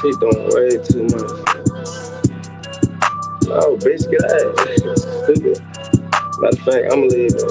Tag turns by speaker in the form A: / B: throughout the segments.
A: She doing way too much. Oh, bitch, get out. Stupid. Matter of fact, I'ma leave it.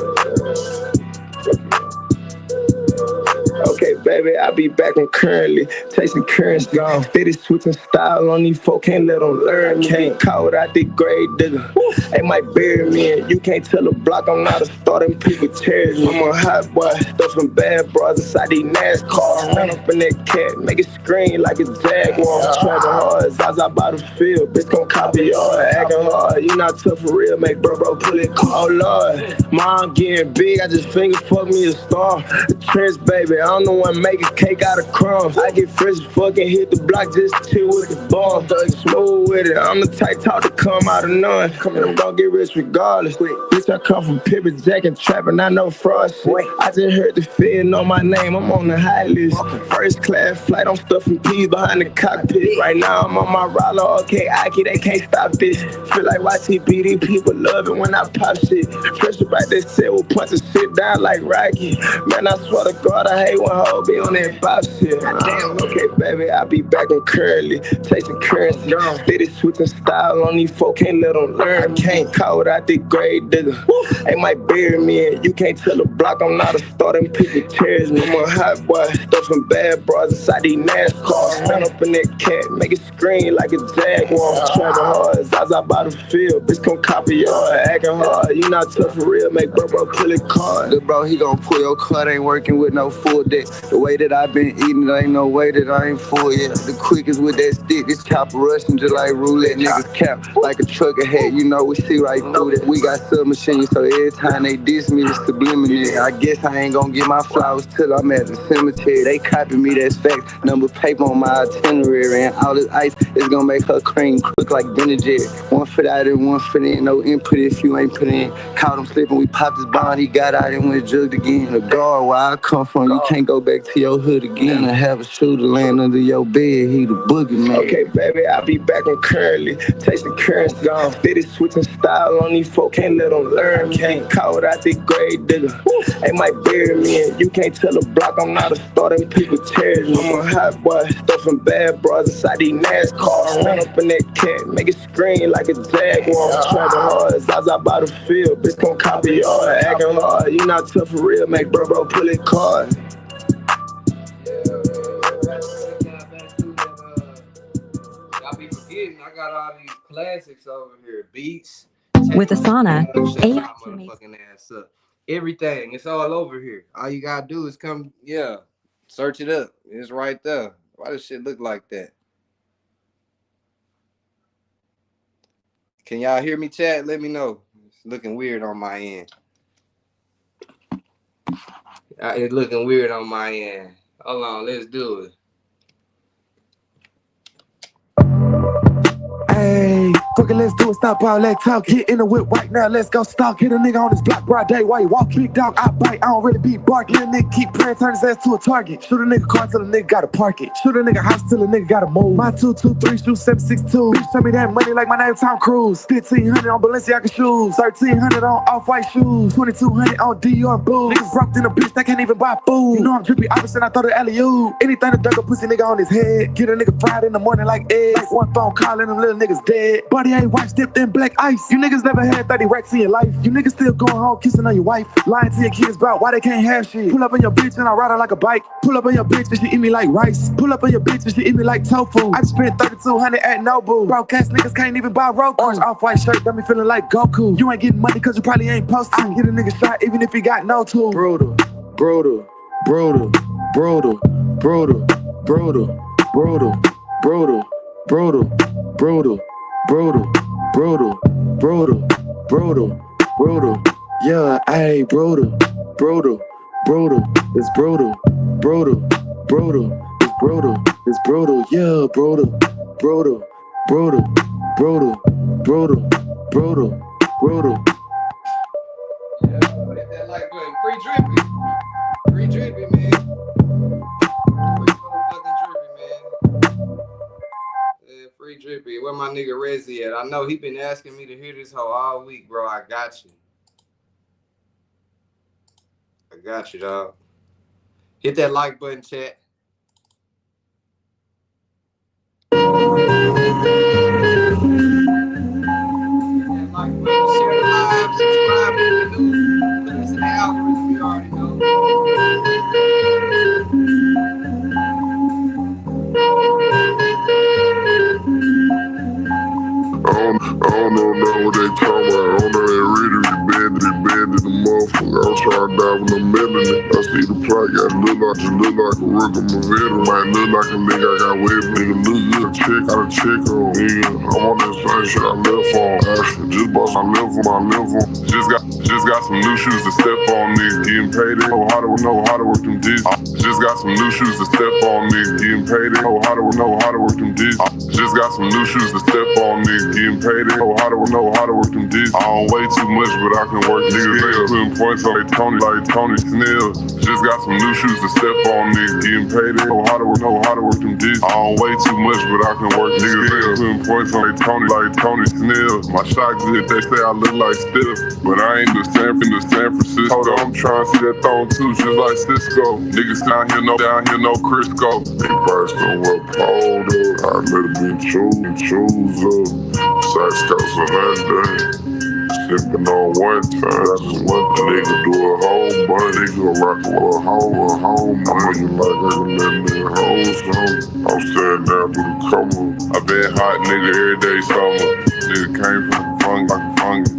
A: Okay, baby, I be back on currently. Chasing currency. Steady switching style on these folk, can't let them learn. Can't call out the grade digger. They might bury me, and you can't tell a block I'm not a starting people cherish me. I'm a hot boy, stuffing bad bras inside these NASCAR. Run up in that cat, make it scream like a Jaguar. Trapping hard, Zaza by the field, bitch gon' copy yours. Acting hard, you not tough for real, make bro pull it. Oh Lord, mom getting big, I just finger fuck me a star. The trench, baby, I'm the one making cake out of crumbs. I get fresh as fucking hit the block, just chill with the bomb. Thug smooth with it, I'm the type talk to come out of none. Come in, I'm gon' get rich regardless. Bitch, I come from Pippin, Jack and trapping, I know fraud shit. I just heard the Fed know my name, I'm on the high list. First class flight, I'm stuffing peas behind the cockpit. Right now I'm on my roller, okay, Aki, they can't stop this. Feel like YTB, these people love it when I pop shit. Fresh about that set, we'll punch the shit down like Rocky. Man, I swear to God, I hate when hoes be on that pop shit. Damn, okay, baby, I be back on currently. Chasing currency, steady switching style on these folk, can't let them learn. Can't call out the grade digger. They might bury me, and you can't tell a block I'm not a starting people cherish me. I'm a hot boy, stuffing bad bras inside these NASCAR. Stand up in that cat, make it scream like a Jaguar. Trapping hard, Zaza by the field, bitch gon' copy yours. Acting hard, you not tough for real, make bro pull it card.
B: Look, bro, he gon' pull your card, ain't working with no full deck. The way that I been eating, there ain't no way that I ain't full yet. The quickest with that stick, this chopper rushing just like roulette. Niggas cap like a trucker hat, you know we see right through that. We got submachines, so every time they diss me, it's subliminal. I guess I ain't gon' get my flowers till I'm at the cemetery. They copy me, that's fact. Number paper on my itinerary, and all this ice is gonna make her cream quick like Ben and Jerry. 1 foot out and 1 foot in, no input if you ain't put in. Caught him slipping, we popped his bond, he got out and went jugged again. The guard where I come from, you can't go back to your hood again and have a shooter land under your bed, he the boogeyman.
A: Okay, baby, I be back on currently. Chasing currency, steady switching style on these folk, can't let them learn. Can't call out the grade digger. They might bury me, and you can't tell a block I'm not a starting people cherish me. I'm a hot boy, stuffing bad bras inside these NASCAR. Run up in that cat, make it scream like a Jaguar. Trapping hard, Zaza by the field, bitch gon' copy yours. Acting hard, you not tough for real, make bro pull it card.
C: Y'all be forgetting, I got all these classics over here. Beats.
D: With Asana,
C: AI motherfucking ass up. Everything, it's all over here. All you gotta do is come, search it up. It's right there. Why does shit look like that? Can y'all hear me, chat? Let me know. It's looking weird on my end. It's looking weird on my end. Hold on, let's do it.
E: Hey, quick, let's do it, stop all that talk. Get in the whip right now, let's go stalk. Hit a nigga on his block, broad day, while you walk. Big dog, I bite, I don't really be bark. Little nigga keep praying, turn his ass to a target. Shoot a nigga car till a nigga gotta park it. Shoot a nigga house till a nigga gotta move. My 223 shoot 762. Bitch, show me that money like my name Tom Cruise. 1,500 on Balenciaga shoes. 1,300 on off-white shoes. 2,200 on Dior boots. Niggas broke in a bitch that can't even buy food. You know I'm drippy, opposite, I throw the alley-oop. Anything to duck a pussy nigga on his head. Get a nigga fried in the morning like eggs. Like one phone call and them little niggas dead. Body ain't white, dipped in black ice. You niggas never had 30 racks in your life. You niggas still going home kissing on your wife. Lying to your kids about why they can't have shit. Pull up on your bitch and I ride her like a bike. Pull up on your bitch and she eat me like rice. Pull up on your bitch and she eat me like tofu. I spent 3,200 at Nobu. Broke ass niggas can't even buy Roku. Orange off-white shirt got me feeling like Goku. You ain't getting money cause you probably ain't posted. I can get a nigga shot even if he got no tool. Brutal, brutal, brutal, brutal, brutal, brutal, brutal, brutal, brutal, brutal. Brutal, brutal, brutal, brutal, brutal, yeah, ayy, brutal, brutal, brutal, it's brutal, brutal, brutal, it's brutal, it's brutal, yeah, brutal, brutal, brutal, brutal, brutal, brutal, brutal.
C: Yeah, hit that like button. Free drippy. Free drippy, man. Free motherfucking drippy, man. Yeah, free drippy. Where my nigga Rezzy at? I know he been asking me to hear this hoe all week, bro. I got you. I got you, dog. Hit that like button, chat.
D: motherfucker. I'm trying to die with no melody. I see the plot, got look like a rook, I'm a veteran. Might look like a nigga, I got web, nigga look good. Check out a check on, nigga. I'm on that same shit I left on. Actually, just bought my left on. Just got some new shoes to step on, nigga. Getting paid, know how to work them dishes. Just got some new shoes to step on, nigga. Getting paid, know how to work them dishes. Just got some new shoes to step on, nigga. Getting paid, know how to work them dishes. I don't weigh too much, but I can work niggas. Putting points on like Tony Snell. Just got some new shoes to step on, nigga. Getting paid, know how to work them dishes. I don't weigh too much, but I can work niggas. Putting points on like Tony Snell. My shot good, they say I look like Steph, but I ain't the San Francisco. Hold on, I'm trying to see that throne too, just like Cisco. Niggas down here no Crisco. They price don't wear powder. I let it be choose up. Side scouts a day. Sippin' on one time, that's just one thing. Nigga do a whole bunch, nigga rock a whole money. Like I can let nigga hoes on. I'm standing down through the cover. I been hot nigga every day summer. Nigga came from the fungus like a fungus.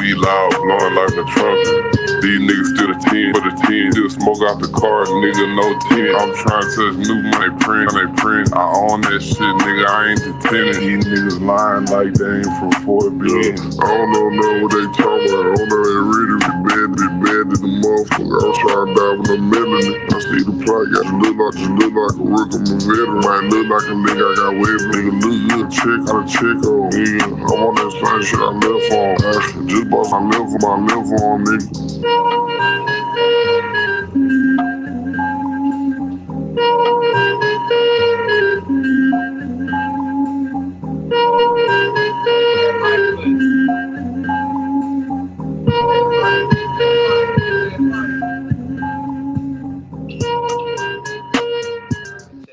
D: We loud, blowing like a trumpet. These niggas still a 10 for the 10. Still smoke out the car, nigga, no 10. I'm trying to touch new money, print. I own that shit, nigga, I ain't the tenant. These niggas lying like they ain't from 4 billion. I don't know what they talking about. I don't know they really bad to the motherfucker. I'm trying to die with no melody. I see the plot, got to look like a rook, I'm a veteran. Might look like a nigga, I got web, nigga, look good. Check on, nigga. I'm on that same shit I left on. Actually, just bought my liver on, nigga.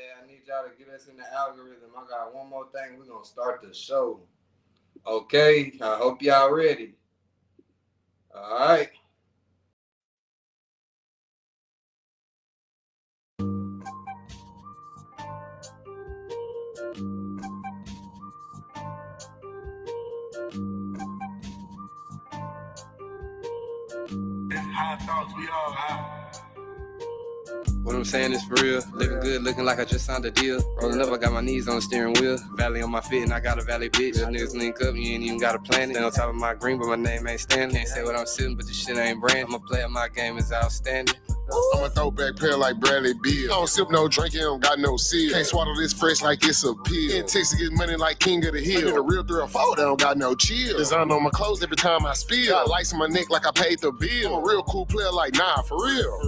C: I need y'all to get us in the algorithm. I got one more thing. We're gonna start the show. Okay, I hope y'all ready. All right.
E: High thoughts, we all high.
C: What I'm saying is for real. Living good, looking like I just signed a deal. Rolling up, I got my knees on the steering wheel. Valley on my feet, and I got a valley bitch. Real niggas link up, you ain't even got a plan. Stand on top of my green, but my name ain't standing. Can't say what I'm sitting, but this shit ain't brand. I'm a player, my game is outstanding.
D: I'm a throwback player like Bradley Beal. I don't sip no drink, I don't got no seal. Can't swallow this fresh like it's a pill. In Texas, get money like King of the Hill. I get a real 304, they don't got no chill. Design on my clothes every time I spill. Got lights on my neck like I paid the bill. I'm a real cool player like, nah, for real.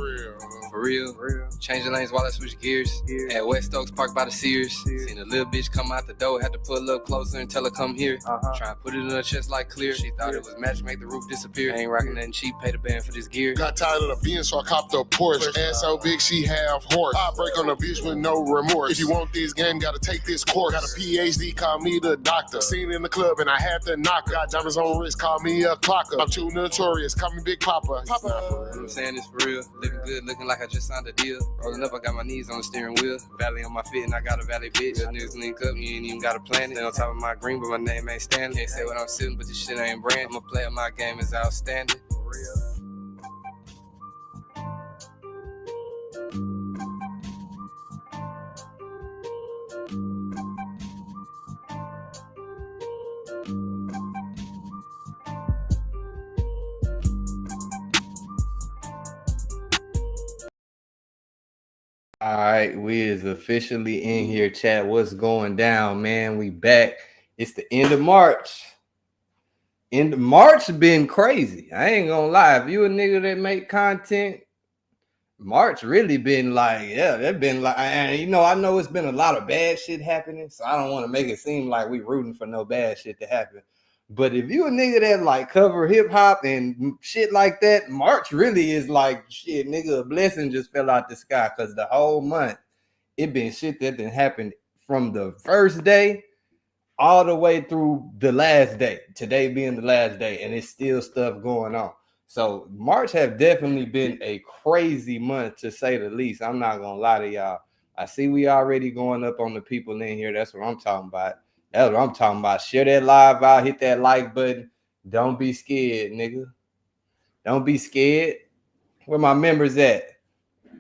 C: For real. Changing lanes while I switch gears. At West Oaks, parked by the Sears. Seen a little bitch come out the door, had to pull up closer and tell her come here. Try to put it in her chest like clear. She thought it was magic, make the roof disappear. I ain't rocking nothing cheap, pay the band for this gear.
D: Got tired of the Benz, so I copped a Porsche. Ass so big, she have horse. I break on a bitch with no remorse. If you want this game, gotta take this course. Got a PhD, call me the doctor. Seen in the club and I had to knock her. Got diamonds on wrist, call me a clocker. I'm too notorious, call me Big Papa.
C: What I'm saying is for real. Living good, looking like I just signed a deal. Rolling up, I got my knees on the steering wheel. Valley on my feet, and I got a valley bitch. Real niggas link up, you ain't even got a plan. Stand on top of my green, but my name ain't standing. Can't say what I'm sitting, but this shit ain't brand. I'm a player, my game is outstanding. For real. All right, we is officially in here, chat. What's going down, man? We back. It's the end of March. End of March been crazy. I ain't gonna lie. If you a nigga that make content, March really been like, yeah, that been like, and you know, I know it's been a lot of bad shit happening, so I don't want to make it seem like we rooting for no bad shit to happen. But if you a nigga that like cover hip hop and shit like that, March really is like shit, nigga. A blessing just fell out the sky because the whole month it been shit that didn't happen from the first day all the way through the last day. Today being the last day, and it's still stuff going on. So March have definitely been a crazy month to say the least. I'm not gonna lie to y'all. I see we already going up on the people in here. That's what I'm talking about. That's what I'm talking about. Share that live out, hit that like button. Don't be scared, nigga. Don't be scared. Where my members at?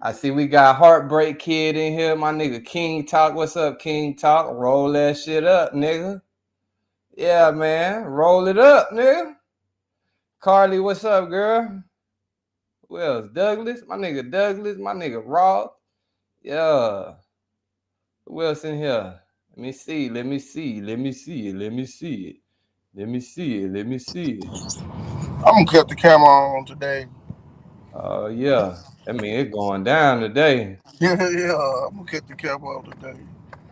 C: I see we got Heartbreak Kid in here. My nigga King Talk. What's up, King Talk? Roll that shit up, nigga. Yeah, man. Roll it up, nigga. Carly, what's up, girl? Who else? Douglas? My nigga Douglas. My nigga Raw. Yeah. Who else in here? Let me see. Let me see. Let me see it. Let me see it. Let me see it. Let me see it.
F: I'm gonna cut the camera on today.
C: Oh, yeah. I mean, it's going down today.
F: Yeah, I'm gonna cut the camera on today.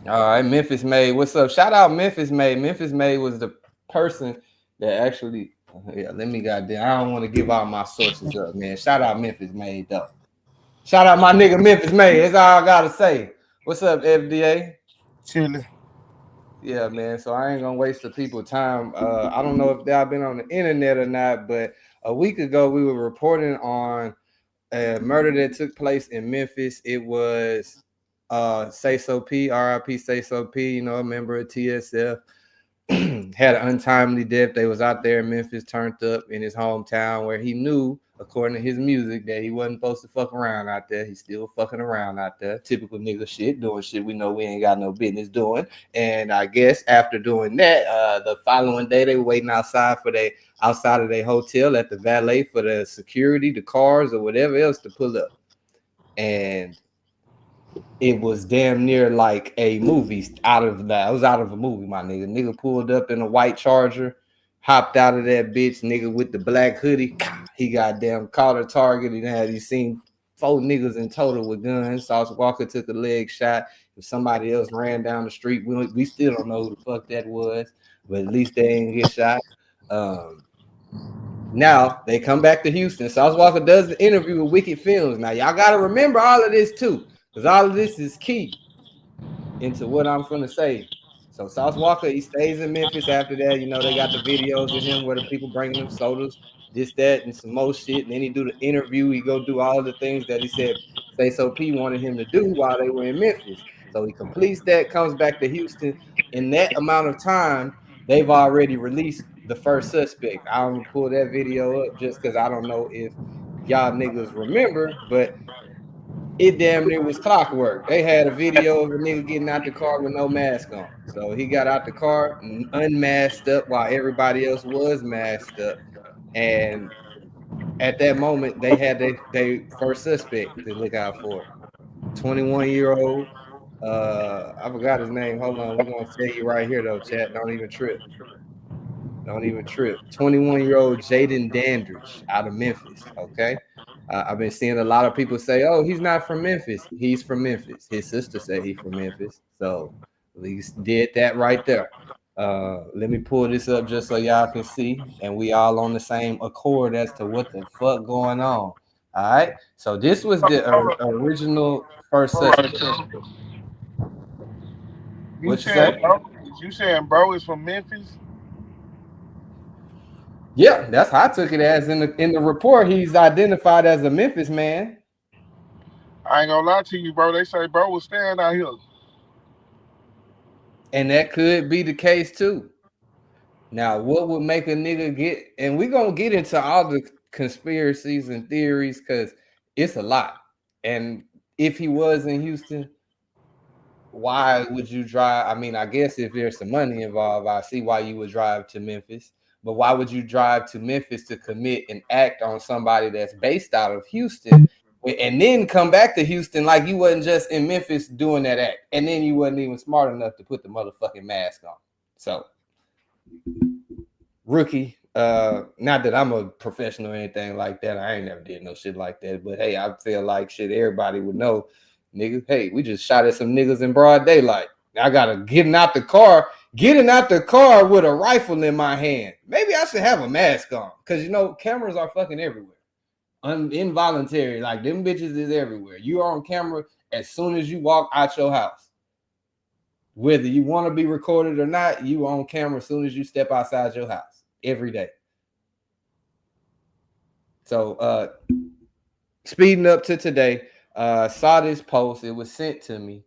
C: All right, Memphis Made. What's up? Shout out Memphis Made. Memphis Made was the person that actually. Yeah, let me goddamn. I don't want to give all my sources up, man. Shout out Memphis Made though. Shout out my nigga Memphis Made. That's all I gotta say. What's up, FDA?
F: Chilly.
C: Yeah, man. So I ain't gonna waste the people time. I don't know if they've been on the internet or not, but a week ago we were reporting on a murder that took place in Memphis. It was Sayso P, RIP Sayso P, you know, a member of TSF. Had an untimely death. They was out there in Memphis, turned up in his hometown where he knew, according to his music, that he wasn't supposed to fuck around out there. He's still fucking around out there. Typical nigga shit, doing shit we know we ain't got no business doing. And I guess after doing that, the following day they were waiting outside of their hotel at the valet for the security, the cars, or whatever else to pull up. And it was damn near like a movie out of that. It was out of a movie, my nigga. Nigga pulled up in a white Charger, hopped out of that bitch, nigga with the black hoodie. He goddamn caught a target. He seen 4 niggas in total with guns. Sauce Walka took a leg shot. If somebody else ran down the street, we still don't know who the fuck that was, but at least they ain't get shot. Now they come back to Houston. Sauce Walka does the interview with Wicked Films. Now y'all got to remember all of this too, because all of this is key into what I'm going to say. So Sauce Walka, he stays in Memphis after that. You know, they got the videos of him where the people bringing him sodas, this, that, and some more shit. And then he do the interview. He go do all of the things that he said Sayso P wanted him to do while they were in Memphis. So he completes that, comes back to Houston. In that amount of time, they've already released the first suspect. I'm going to pull that video up just because I don't know if y'all niggas remember, but it damn near was clockwork. They had a video of a nigga getting out the car with no mask on. So he got out the car unmasked up while everybody else was masked up. And at that moment, they had their first suspect to look out for. 21-year-old. I forgot his name. Hold on. We're going to tell you right here, though, chat. Don't even trip. Don't even trip. 21-year-old Jaden Dandridge out of Memphis. Okay. I've been seeing a lot of people say, "Oh, he's not from Memphis." He's from Memphis. His sister said he's from Memphis. So at least did that right there. Let me pull this up just so y'all can see, and we all on the same accord as to what the fuck going on. All right. So this was the original first suspect. What you say?
F: You saying bro is from Memphis?
C: Yeah, that's how I took it as in the report. He's identified as a Memphis man.
F: I ain't gonna lie to you, bro. They say bro was staying out here.
C: And that could be the case too. Now, what would make a nigga get, and we're gonna get into all the conspiracies and theories because it's a lot. And if he was in Houston, why would you drive? I mean, I guess if there's some money involved, I see why you would drive to Memphis. But why would you drive to Memphis to commit an act on somebody that's based out of Houston and then come back to Houston like you wasn't just in Memphis doing that act? And then you wasn't even smart enough to put the motherfucking mask on. So, rookie, not that I'm a professional or anything like that. I ain't never did no shit like that. But hey, I feel like shit, everybody would know, nigga, hey, we just shot at some niggas in broad daylight. I gotta getting out the car with a rifle in my hand. Maybe I should have a mask on because you know cameras are fucking everywhere. Involuntary, like them bitches is everywhere. You are on camera as soon as you walk out your house. Whether you want to be recorded or not, you on camera as soon as you step outside your house every day. So speeding up to today, saw this post. It was sent to me.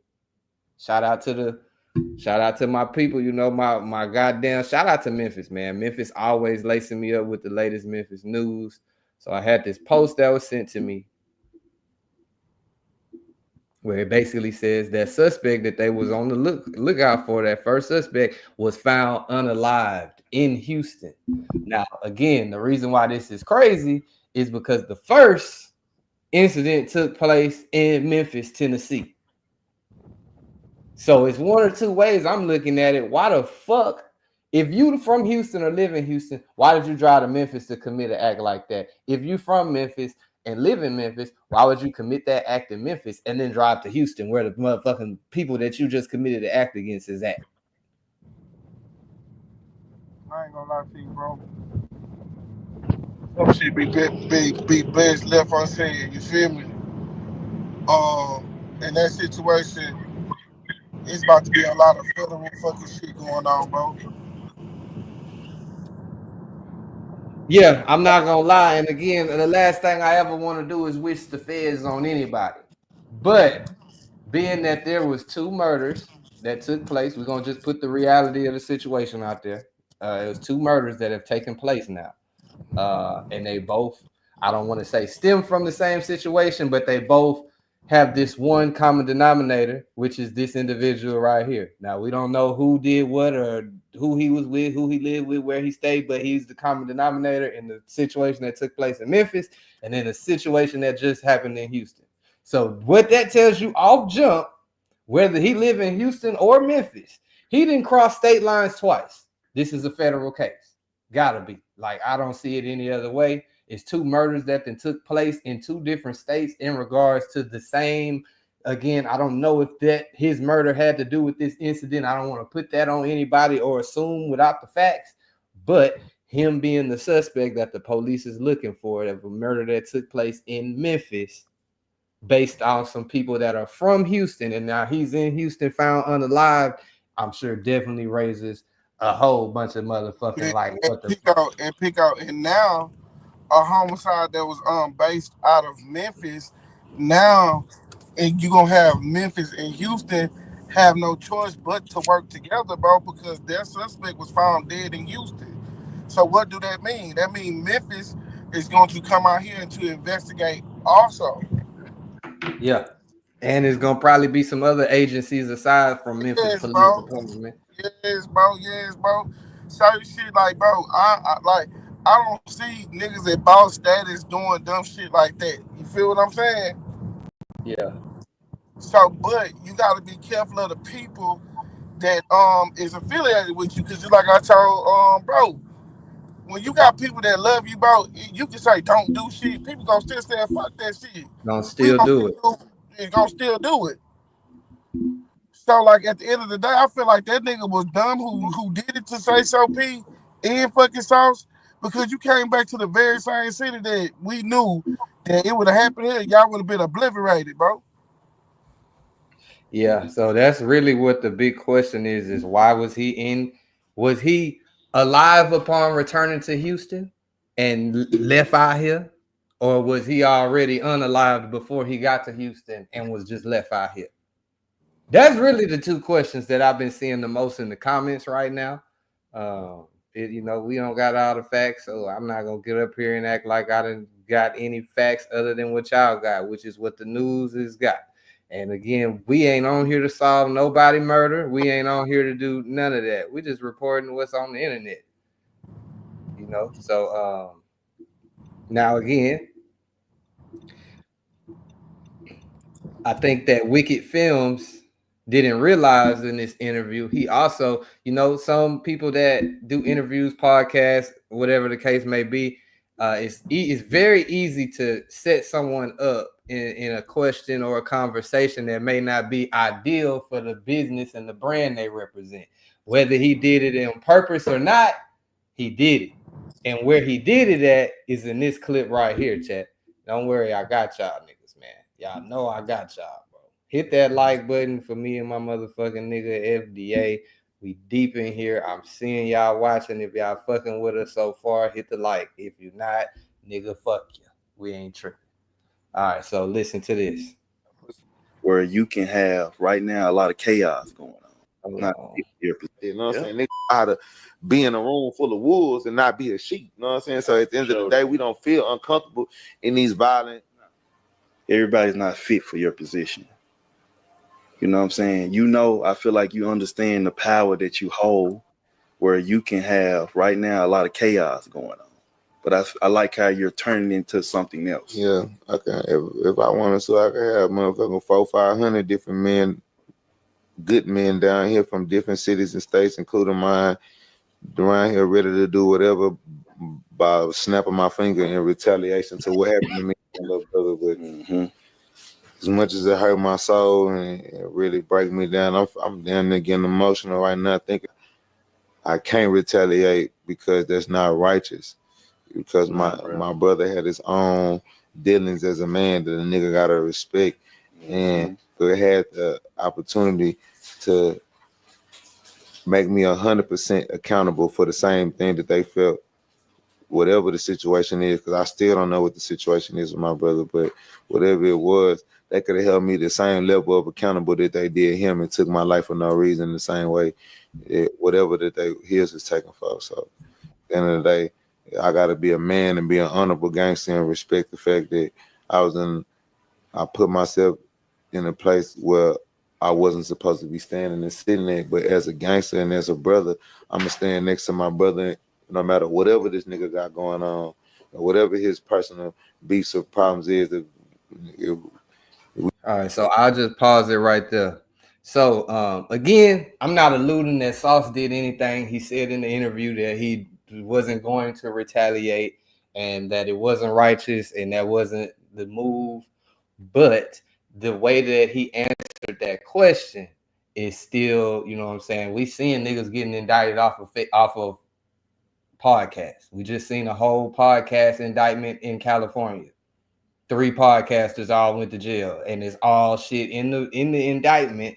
C: Shout out to my people. You know, my goddamn shout out to Memphis, man. Memphis always lacing me up with the latest Memphis news. So I had this post that was sent to me where it basically says that suspect that they was on the lookout for, that first suspect, was found unalived in Houston. Now, again, the reason why this is crazy is because the first incident took place in Memphis, Tennessee. So it's one or two ways I'm looking at it. Why the fuck, if you from Houston or live in Houston, why did you drive to Memphis to commit an act like that? If you from Memphis and live in Memphis, why would you commit that act in Memphis and then drive to Houston where the motherfucking people that you just committed the act against is at?
F: I ain't gonna lie to you, bro. Some shit be best left unsaid. You feel me? In that situation, it's about to be a lot of federal fucking shit going on, bro.
C: Yeah, I'm not gonna lie. And again, the last thing I ever want to do is wish the feds on anybody. But being that there was two murders that took place, we're gonna just put the reality of the situation out there. It was two murders that have taken place now, and they both, I don't want to say stem from the same situation, but they both have this one common denominator, which is this individual right here. Now we don't know who did what or who he was with, who he lived with, where he stayed, but he's the common denominator in the situation that took place in Memphis, and then the situation that just happened in Houston. So what that tells you off jump, whether he live in Houston or Memphis, he didn't cross state lines twice. This is a federal case. Gotta be. Like, I don't see it any other way. It's two murders that then took place in two different states in regards to the same. Again, I don't know if that his murder had to do with this incident. I don't want to put that on anybody or assume without the facts, but him being the suspect that the police is looking for of a murder that took place in Memphis, based on some people that are from Houston, and now he's in Houston found unalived, I'm sure definitely raises a whole bunch of motherfucking like what the fuck.
F: Pick out, and now a homicide that was based out of Memphis. Now, and you gonna have Memphis and Houston have no choice but to work together, bro, because their suspect was found dead in Houston. So what do that mean? That means Memphis is going to come out here and to investigate also.
C: Yeah. And it's gonna probably be some other agencies aside from Memphis
F: Yes,
C: Police
F: bro.
C: Department.
F: Yes, bro. Yes, bro. So shit like, bro, I don't see niggas at boss status doing dumb shit like that. You feel what I'm saying?
C: Yeah.
F: So, but you got to be careful of the people that is affiliated with you, because just like I told bro, when you got people that love you, bro, you can say don't do shit. People gonna still say fuck that shit.
C: Gonna
F: We
C: still
F: gonna
C: do
F: still
C: it.
F: do, we gonna still do it. So like at the end of the day, I feel like that nigga was dumb who did it to Sayso P and fucking Sauce, because you came back to the very same city that we knew that it would have happened here. Y'all would have been obliterated, bro.
C: Yeah, so that's really what the big question is why was he in? Was he alive upon returning to Houston and left out here? Or was he already unalived before he got to Houston and was just left out here? That's really the two questions that I've been seeing the most in the comments right now. We don't got all the facts, so I'm not gonna get up here and act like I didn't got any facts other than what y'all got, which is what the news has got. And again, we ain't on here to solve nobody murder. We ain't on here to do none of that. We just reporting what's on the internet. So now again, I think that Wicked Films didn't realize in this interview, he also, some people that do interviews, podcasts, whatever the case may be, it's very easy to set someone up in a question or a conversation that may not be ideal for the business and the brand they represent. Whether he did it on purpose or not, he did it. And where he did it at is in this clip right here, chat. Don't worry, I got y'all niggas, man. Y'all know I got y'all, bro. Hit that like button for me and my motherfucking nigga FDA. We deep in here. I'm seeing y'all watching. If y'all fucking with us so far, hit the like. If you're not, nigga, fuck you. We ain't tripping. All right, so listen to this.
G: Where you can have right now a lot of chaos going on. not fit for your position. You know what I'm saying? Niggas know how to be in a room full of wolves and not be a sheep. You know what I'm saying? So at the end of the day, we don't feel uncomfortable in these violent.
H: Everybody's not fit for your position. You know what I'm saying? You know, I feel like you understand the power that you hold, where you can have right now a lot of chaos going on. But I like how you're turning into something else.
G: Yeah, okay. If I wanted to, I could have motherfucking 400-500 different men, good men down here from different cities and states, including mine, around here ready to do whatever by snapping my finger in retaliation to what happened to me, my little brother. But as much as it hurt my soul and it really break me down, I'm damn near getting emotional right now thinking I can't retaliate because that's not righteous. Because my brother had his own dealings as a man that a nigga gotta respect, and they had the opportunity to make me 100% accountable for the same thing that they felt, whatever the situation is. Because I still don't know what the situation is with my brother, but whatever it was, they could have held me the same level of accountable that they did him, and took my life for no reason the same way, whatever that his is taken for. So at the end of the day, I got to be a man and be an honorable gangster and respect the fact that I put myself in a place where I wasn't supposed to be standing and sitting there. But as a gangster and as a brother, I'm going to stand next to my brother no matter whatever this nigga got going on, or whatever his personal beefs or problems is.
C: All right, so I'll just pause it right there. So again, I'm not alluding that Sauce did anything. He said in the interview that he wasn't going to retaliate and that it wasn't righteous and that wasn't the move. But the way that he answered that question is still, you know what I'm saying? We seeing niggas getting indicted off of podcasts. We just seen a whole podcast indictment in California. 3 podcasters all went to jail, and it's all shit in the indictment.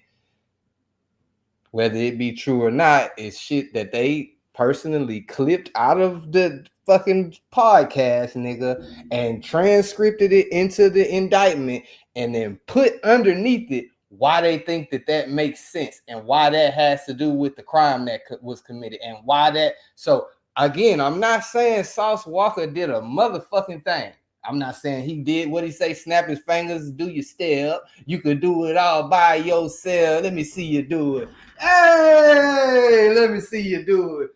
C: Whether it be true or not, it's shit that they personally clipped out of the fucking podcast, nigga, and transcribed it into the indictment, and then put underneath it why they think that makes sense and why that has to do with the crime that was committed and why that. So again, I'm not saying Sauce Walka did a motherfucking thing. I'm not saying he did what he say, snap his fingers, do your step. You could do it all by yourself. Let me see you do it. Hey, let me see you do it.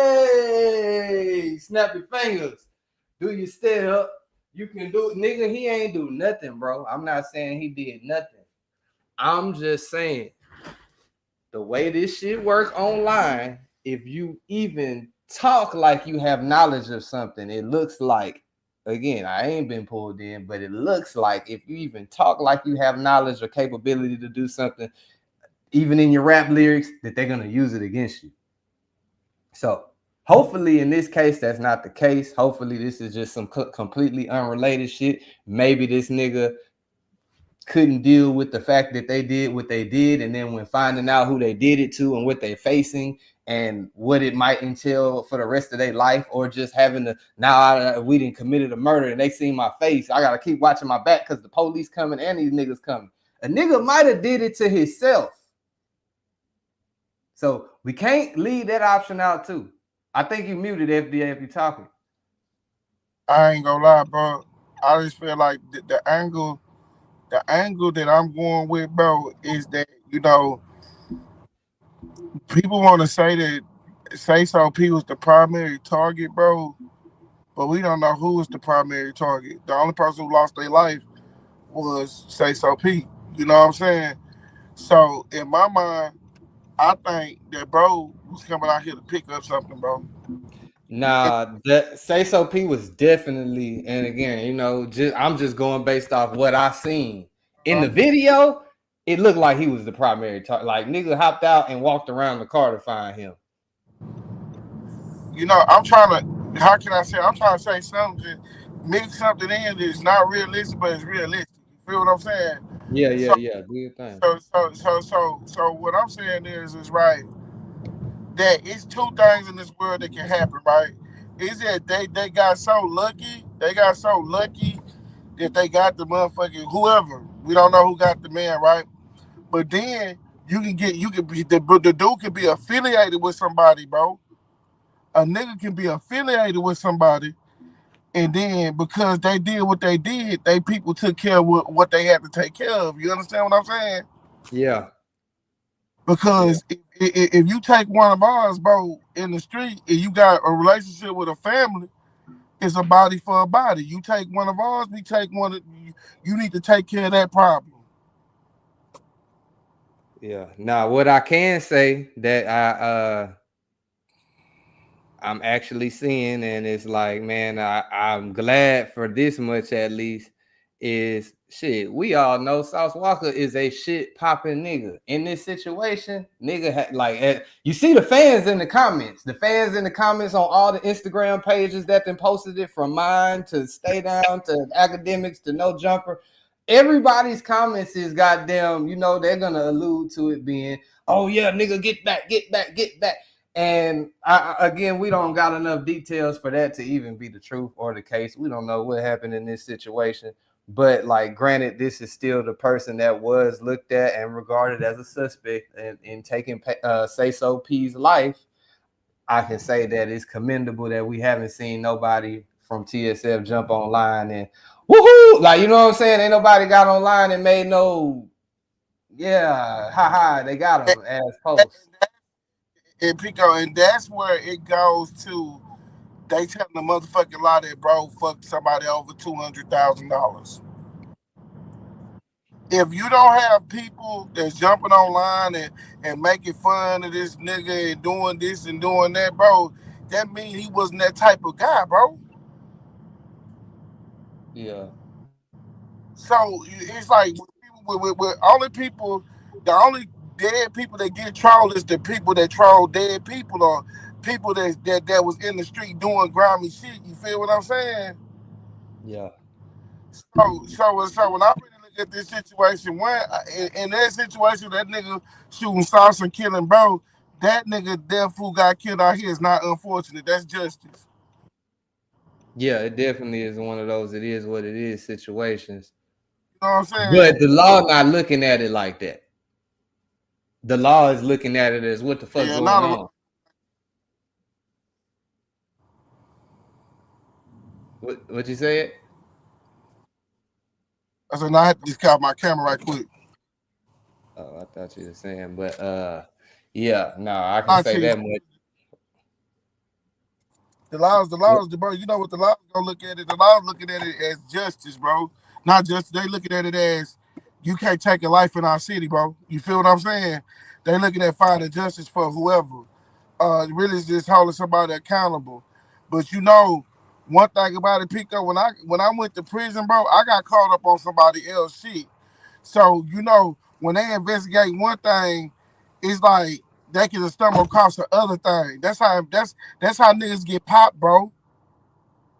C: Hey, snap your fingers. Do your step. You can do it. Nigga, he ain't do nothing, bro. I'm not saying he did nothing. I'm just saying the way this shit work online, if you even talk like you have knowledge of something, it looks like, again, I ain't been pulled in, but it looks like if you even talk like you have knowledge or capability to do something, even in your rap lyrics, that they're going to use it against you. So hopefully in this case, that's not the case. Hopefully this is just some completely unrelated shit. Maybe this nigga couldn't deal with the fact that they did what they did, and then when finding out who they did it to and what they're facing and what it might entail for the rest of their life, or just having to, now we done committed a murder and they see my face, I gotta keep watching my back because the police coming and these niggas coming. A nigga might have did it to himself. So we can't leave that option out too. I think you muted FDA if you're talking.
F: I ain't gonna lie, bro. I just feel like the angle that I'm going with, bro, is that, you know, people want to say that Sayso P was the primary target, bro, but we don't know who was the primary target. The only person who lost their life was Sayso P. You know what I'm saying? So in my mind, I think that bro was coming out here to pick up something, bro.
C: Nah, that Sayso P was definitely, and again, you know, I'm just going based off what I seen in the video. It looked like he was the primary target. Like nigga hopped out and walked around the car to find him.
F: You know, I'm trying to say something, mix something in that's not realistic, but it's realistic. You feel what I'm saying?
C: Yeah. Do your thing.
F: So what I'm saying is right, that it's 2 things in this world that can happen, right? Is that they got so lucky that they got the motherfucking whoever. We don't know who got the man, right? But then You can be the dude can be affiliated with somebody, bro. A nigga can be affiliated with somebody, and then because they did what they did, they people took care of what they had to take care of. You understand what I'm saying?
C: Yeah. Yeah.
F: Because if you take one of ours, bro, in the street, and you got a relationship with a family, it's a body for a body. You take one of ours, we take one of you. You need to take care of that problem.
C: Yeah. Now, what I can say that I'm actually seeing, and it's like, man, I'm glad for this much at least. Is shit. We all know Sauce Walker is a shit popping nigga. In this situation, nigga, you see the fans in the comments. The fans in the comments on all the Instagram pages that been posted it, from mine to Stay Down to Academics to No Jumper. Everybody's comments is goddamn. You know they're gonna allude to it being, oh yeah, nigga, get back, get back, get back. And again, we don't got enough details for that to even be the truth or the case. We don't know what happened in this situation. But like, granted, this is still the person that was looked at and regarded as a suspect in taking Sayso P's life. I can say that it's commendable that we haven't seen nobody from TSF jump online and woohoo, like, you know what I'm saying? Ain't nobody got online and made no, yeah, haha, they got
F: And,
C: him as posts.
F: and Pico, and that's where it goes to. They telling the motherfucking lie that bro fucked somebody over $200,000. If you don't have people that's jumping online and making fun of this nigga and doing this and doing that, bro, that means he wasn't that type of guy, bro.
C: Yeah.
F: So it's like with only people, the only dead people that get trolled is the people that troll dead people, or people that was in the street doing grimy shit. You feel what I'm saying?
C: Yeah.
F: So when I really look at this situation, in that situation, that nigga shooting sauce and killing bro, that nigga that fool got killed out here is not unfortunate. That's justice.
C: Yeah, it definitely is one of those it is what it is situations.
F: You know what I'm saying?
C: But the law not looking at it like that. The law is looking at it as what the fuck
F: Yeah,
C: going
F: not a.
C: on. What you said?
F: I said, "Now I have to just cop my camera right quick."
C: Oh, I thought you were saying, but yeah, no, I can
F: I
C: say
F: tell you,
C: that much.
F: bro. You know what the laws gonna look at it? The laws looking at it as justice, bro. Not just they looking at it as you can't take a life in our city, bro. You feel what I'm saying? They looking at finding justice for whoever. Really just holding somebody accountable. But you know, one thing about it, Pico, when I went to prison, bro, I got caught up on somebody else shit. So you know, when they investigate one thing, it's like they can stumble across the other thing. That's how niggas get popped, bro.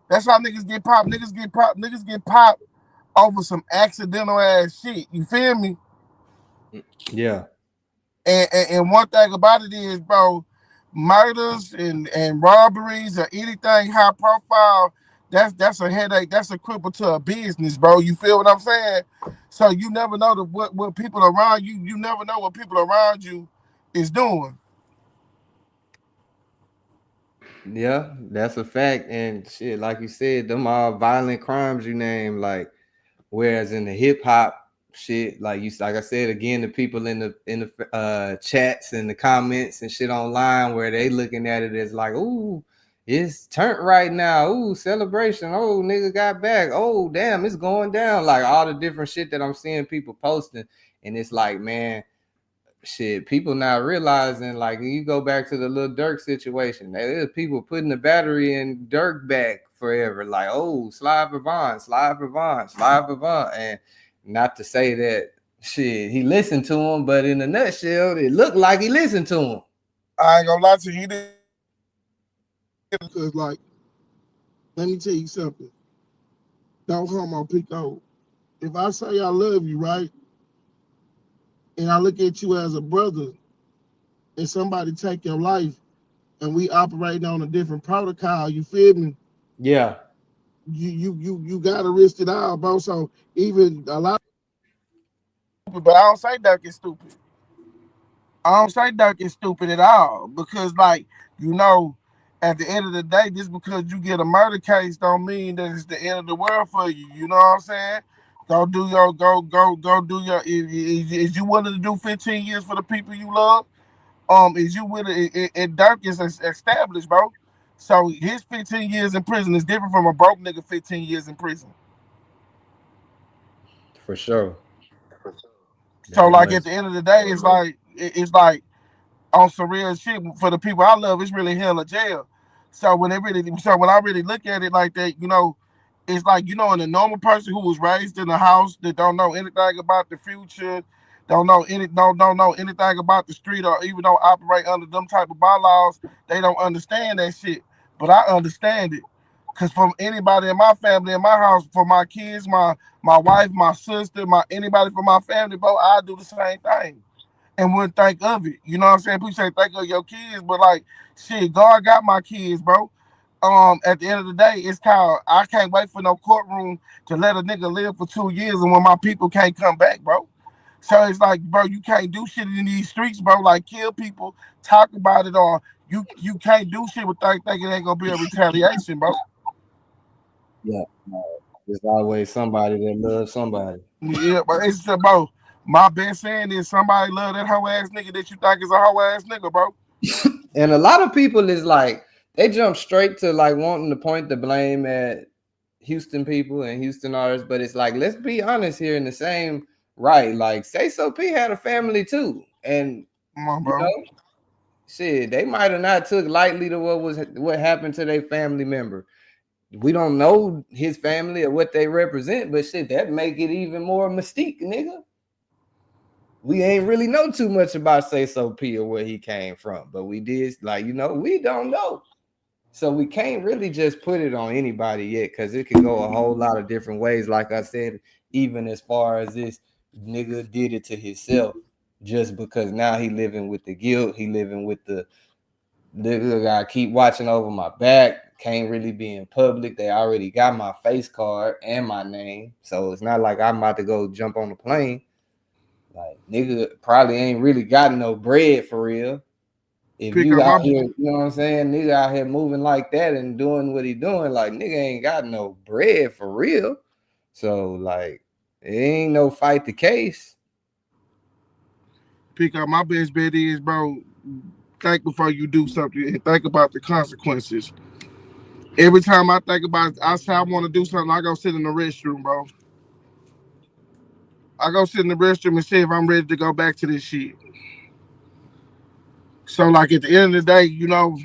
F: That's how niggas get popped. Niggas get popped. Niggas get popped over some accidental ass shit. You feel me?
C: Yeah,
F: And one thing about it is, bro, murders and robberies or anything high profile, that's a headache. That's a cripple to a business, bro. You feel what I'm saying? So you never know what people around you. You never know what people around you is doing.
C: yeah, that's a fact. And shit, like you said, them are violent crimes you name. Like, whereas in the hip hop shit, like I said again, the people in the chats and the comments and shit online where they looking at it as like, ooh, it's turned right now. Ooh, celebration. Oh, nigga got back. Oh, damn, it's going down. Like all the different shit that I'm seeing people posting, and it's like, man, shit, people not realizing, like, you go back to the little Dirk situation. There's people putting the battery in Dirk back forever. Like, oh, slide Avant, slide Avant, slide Avant. And not to say that shit, he listened to him, but in a nutshell, it looked like he listened to him.
F: I ain't gonna lie to you, because like, let me tell you something. Don't homo Pico. If I say I love you, right, and I look at you as a brother, and somebody take your life, and we operating on a different protocol, you feel me?
C: Yeah.
F: You gotta risk it all, bro. So even a lot of people, but I don't say Dirk is stupid. I don't say Dirk is stupid at all because, like, you know, at the end of the day, just because you get a murder case don't mean that it's the end of the world for you. You know what I'm saying? Go do your. Is you willing to do 15 years for the people you love? Is you willing? And Dirk is established, bro. So his 15 years in prison is different from a broke nigga 15 years in prison.
C: For sure.
F: So
C: Very
F: like
C: much.
F: at the end of the day, it's like on some real shit for the people I love. It's really hell or jail. So when I really look at it like that, you know, it's like you know, in a normal person who was raised in a house that don't know anything about the future, don't know anything about the street, or even don't operate under them type of bylaws, they don't understand that shit. But I understand it. Cause from anybody in my family, in my house, for my kids, my wife, my sister, my anybody from my family, bro, I do the same thing and wouldn't think of it. You know what I'm saying? People say think of your kids, but like shit, God got my kids, bro. At the end of the day, it's called I can't wait for no courtroom to let a nigga live for 2 years and when my people can't come back, bro. So it's like, bro, you can't do shit in these streets, bro. Like kill people, talk about it, or you can't do shit with thinking it ain't gonna be a retaliation, bro.
C: Yeah. There's always somebody that loves somebody.
F: Yeah, but it's just, bro. My best saying is somebody love that hoe ass nigga that you think is a hoe ass nigga, bro.
C: And a lot of people is like they jump straight to like wanting to point the blame at Houston people and Houston artists, but it's like let's be honest here in the same right. Like Sayso P had a family too, and
F: Come on,
C: you
F: bro.
C: know, shit, they might have not took lightly to what happened to their family member. We don't know his family or what they represent, but shit, that make it even more mystique, nigga. We ain't really know too much about Sayso P or where he came from, but we did like we don't know. So we can't really just put it on anybody yet because it could go a whole lot of different ways. Like I said, even as far as this nigga did it to himself, just because now he living with the guilt, he living with the nigga gotta keep watching over my back, can't really be in public. They already got my face card and my name. So it's not like I'm about to go jump on the plane. Like nigga probably ain't really got no bread for real. If
F: Pick
C: you
F: up
C: out
F: my
C: here, you know what I'm saying, nigga out here moving like that and doing what he doing, like nigga ain't got no bread for real. So like it ain't no fight the case.
F: pick up my best bet is, bro. Think before you do something and think about the consequences. Every time I think about, I say I want to do something, I go sit in the restroom, bro. I go sit in the restroom and see if I'm ready to go back to this shit. So like at the end of the day, you know,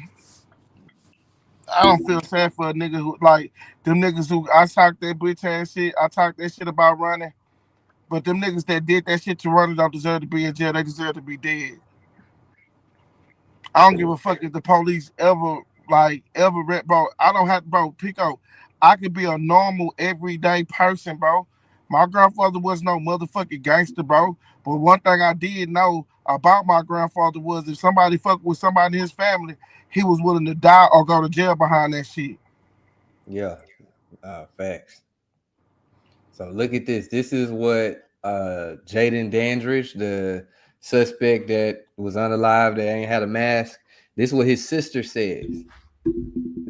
F: I don't feel sad for a nigga who like them niggas who I talk that bitch ass shit. I talk that shit about running, but them niggas that did that shit to run it don't deserve to be in jail. They deserve to be dead. I don't give a fuck if the police ever rep, bro. I don't have, bro. Pico, I could be a normal everyday person, bro. My grandfather was no motherfucking gangster, bro. But one thing I did know about my grandfather was if somebody fucked with somebody in his family, he was willing to die or go to jail behind that shit.
C: Yeah, facts. So look at this. This is what Jaden Dandridge, the suspect that was unalive, that ain't had a mask. This is what his sister says.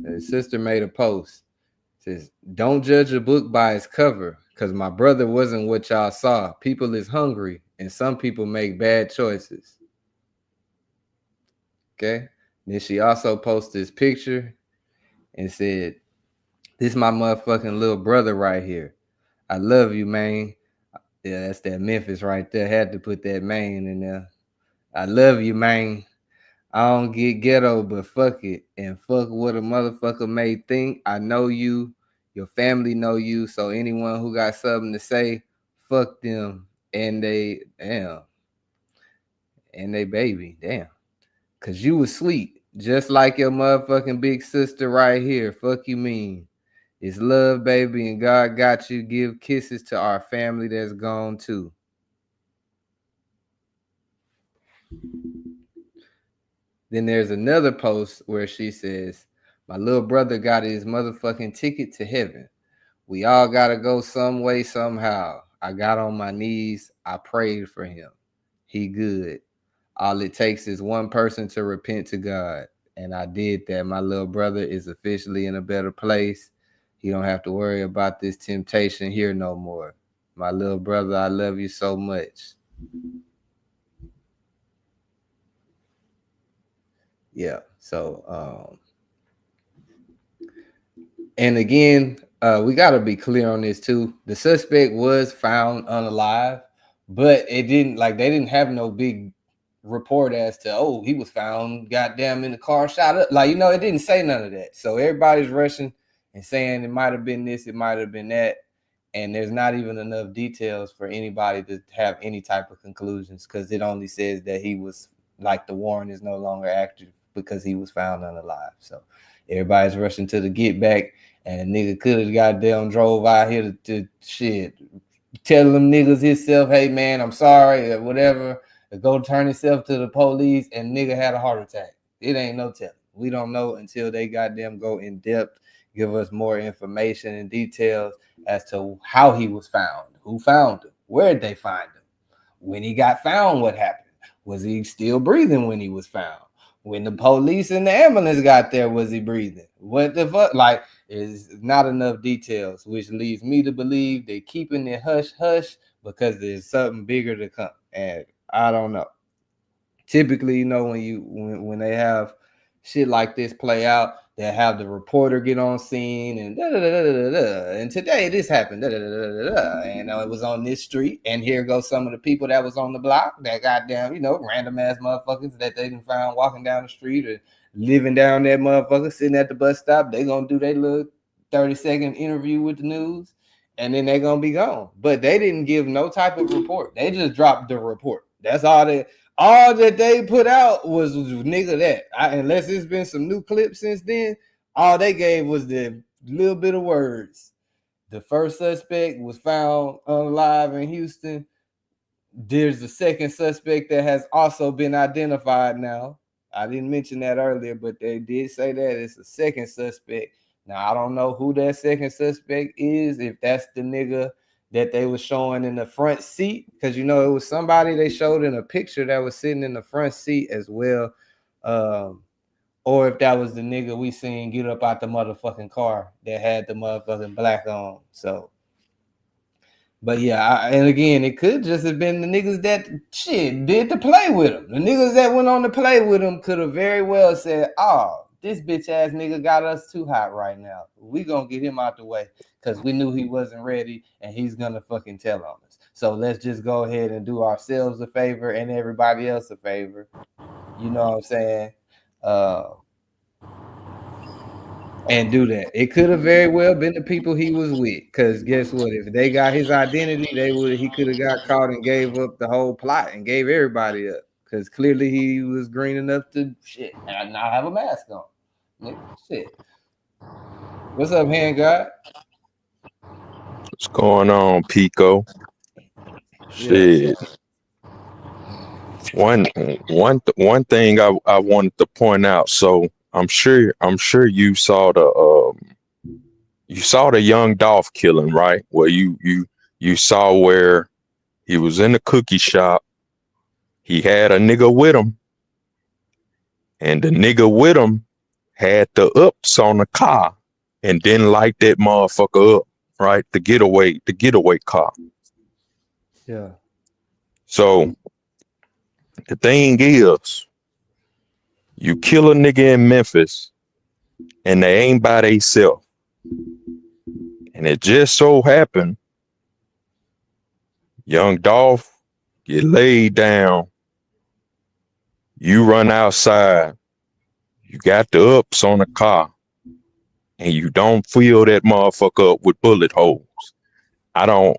C: His sister made a post. It says, "Don't judge a book by its cover, because my brother wasn't what y'all saw. People is hungry, and some people make bad choices." Okay. Then she also posted this picture and said, "This my motherfucking little brother right here. I love you, man." Yeah, that's that Memphis right there. Had to put that man in there. I love you, man. I don't get ghetto, but fuck it. And fuck what a motherfucker may think. I know you. Your family know you. So anyone who got something to say, fuck them. And they, damn. And they baby, damn. Cause you was sweet. Just like your motherfucking big sister right here. Fuck you mean. It's love, baby, and God got you. Give kisses to our family that's gone too. Then there's another post where she says, "My little brother got his motherfucking ticket to heaven. We all gotta go some way, somehow. I got on my knees. I prayed for him. He good. All it takes is one person to repent to God. And I did that. My little brother is officially in a better place. He don't have to worry about this temptation here no more. My little brother, I love you so much. Yeah. So and again, we gotta be clear on this too. The suspect was found unalive, but it didn't like they didn't have no big report as to he was found goddamn in the car shot up. Like, it didn't say none of that. So everybody's rushing and saying it might have been this, it might have been that. And there's not even enough details for anybody to have any type of conclusions, because it only says that he was like the warrant is no longer active because he was found unalive. So everybody's rushing to the get back, and nigga could have goddamn drove out here to shit, tell them niggas himself, hey man, I'm sorry, or whatever, go turn himself to the police, and nigga had a heart attack. It ain't no telling. We don't know until they goddamn go in depth, give us more information and details as to how he was found, who found him, where did they find him, when he got found, what happened, was he still breathing when he was found, when the police and the ambulance got there, was he breathing, what the fuck, like, is not enough details, which leads me to believe they're keeping it hush hush because there's something bigger to come. And I don't know. Typically, when they have shit like this play out, they have the reporter get on scene and and today this happened, and it was on this street, and here goes some of the people that was on the block that goddamn, random ass motherfuckers that they didn't find walking down the street or living down that motherfucker, sitting at the bus stop. They gonna do their little 30-second interview with the news, and then they gonna be gone. But they didn't give no type of report. They just dropped the report. That's all that they put out was nigga that. Unless it's been some new clips since then, all they gave was the little bit of words. The first suspect was found alive in Houston. There's the second suspect that has also been identified now. I didn't mention that earlier, but they did say that it's a second suspect. Now, I don't know who that second suspect is, if that's the nigga that they were showing in the front seat, because it was somebody they showed in a picture that was sitting in the front seat as well, or if that was the nigga we seen get up out the motherfucking car that had the motherfucking black on. So, but yeah, and again, it could just have been the niggas that did the play with him. The niggas that went on to play with him could have very well said, this bitch ass nigga got us too hot right now. We gonna get him out the way because we knew he wasn't ready and he's gonna fucking tell on us. So let's just go ahead and do ourselves a favor and everybody else a favor. You know what I'm saying? And do that. It could have very well been the people he was with. Because guess what? If they got his identity, he could have got caught and gave up the whole plot and gave everybody up. Because clearly he was green enough to and not have a mask on. Shit. What's up, Hand God?
I: What's going on, Pico? Shit. One thing I wanted to point out. So I'm sure you saw the young Dolph killing, right? Where you saw where he was in the cookie shop. He had a nigga with him, and the nigga with him had the ups on the car and didn't light that motherfucker up, right? The getaway car.
C: Yeah.
I: So the thing is, you kill a nigga in Memphis and they ain't by theyself. And it just so happened, young Dolph get laid down. You run outside. You got the ups on the car. And you don't fill that motherfucker up with bullet holes. I don't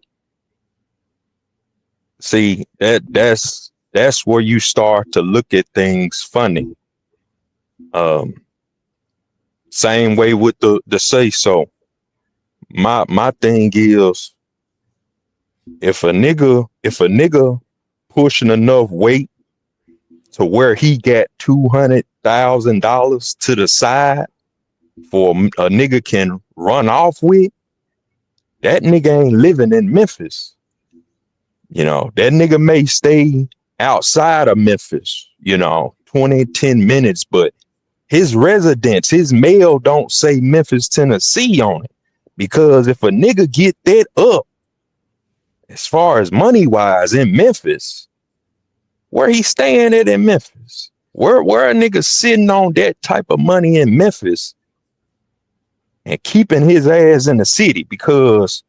I: see that's where you start to look at things funny. Same way with the Sayso. My thing is, if a nigga pushing enough weight to where he got $200,000 to the side for a nigga can run off with, that nigga ain't living in Memphis. That nigga may stay outside of Memphis, 10 minutes, but his residence, his mail don't say Memphis, Tennessee on it. Because if a nigga get that up, as far as money wise in Memphis, where he staying at in Memphis? Where a nigga sitting on that type of money in Memphis and keeping his ass in the city? Because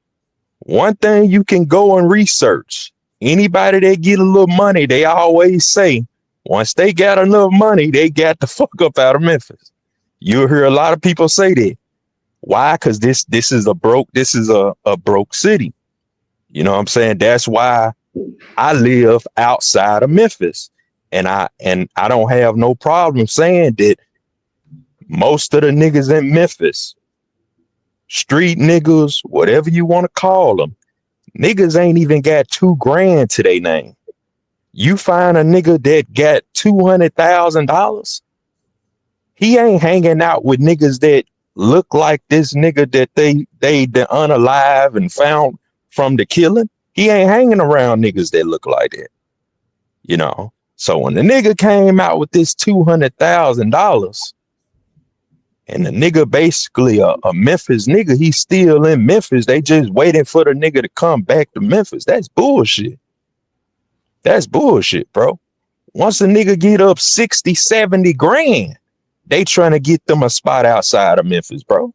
I: one thing you can go and research, anybody that get a little money, they always say, once they got enough money, they got the fuck up out of Memphis. You'll hear a lot of people say that. Why? Because this is a broke city. You know what I'm saying? That's why I live outside of Memphis. And I don't have no problem saying that most of the niggas in Memphis, street niggas, whatever you want to call them, niggas ain't even got $2,000 to their name. You find a nigga that got $200,000, he ain't hanging out with niggas that look like this nigga that they unalive and found from the killing. He ain't hanging around niggas that look like that. So when the nigga came out with this $200,000, and the nigga basically a Memphis nigga, he's still in Memphis. They just waiting for the nigga to come back to Memphis. That's bullshit. That's bullshit, bro. Once a nigga get up 60, 70 grand, they trying to get them a spot outside of Memphis, bro.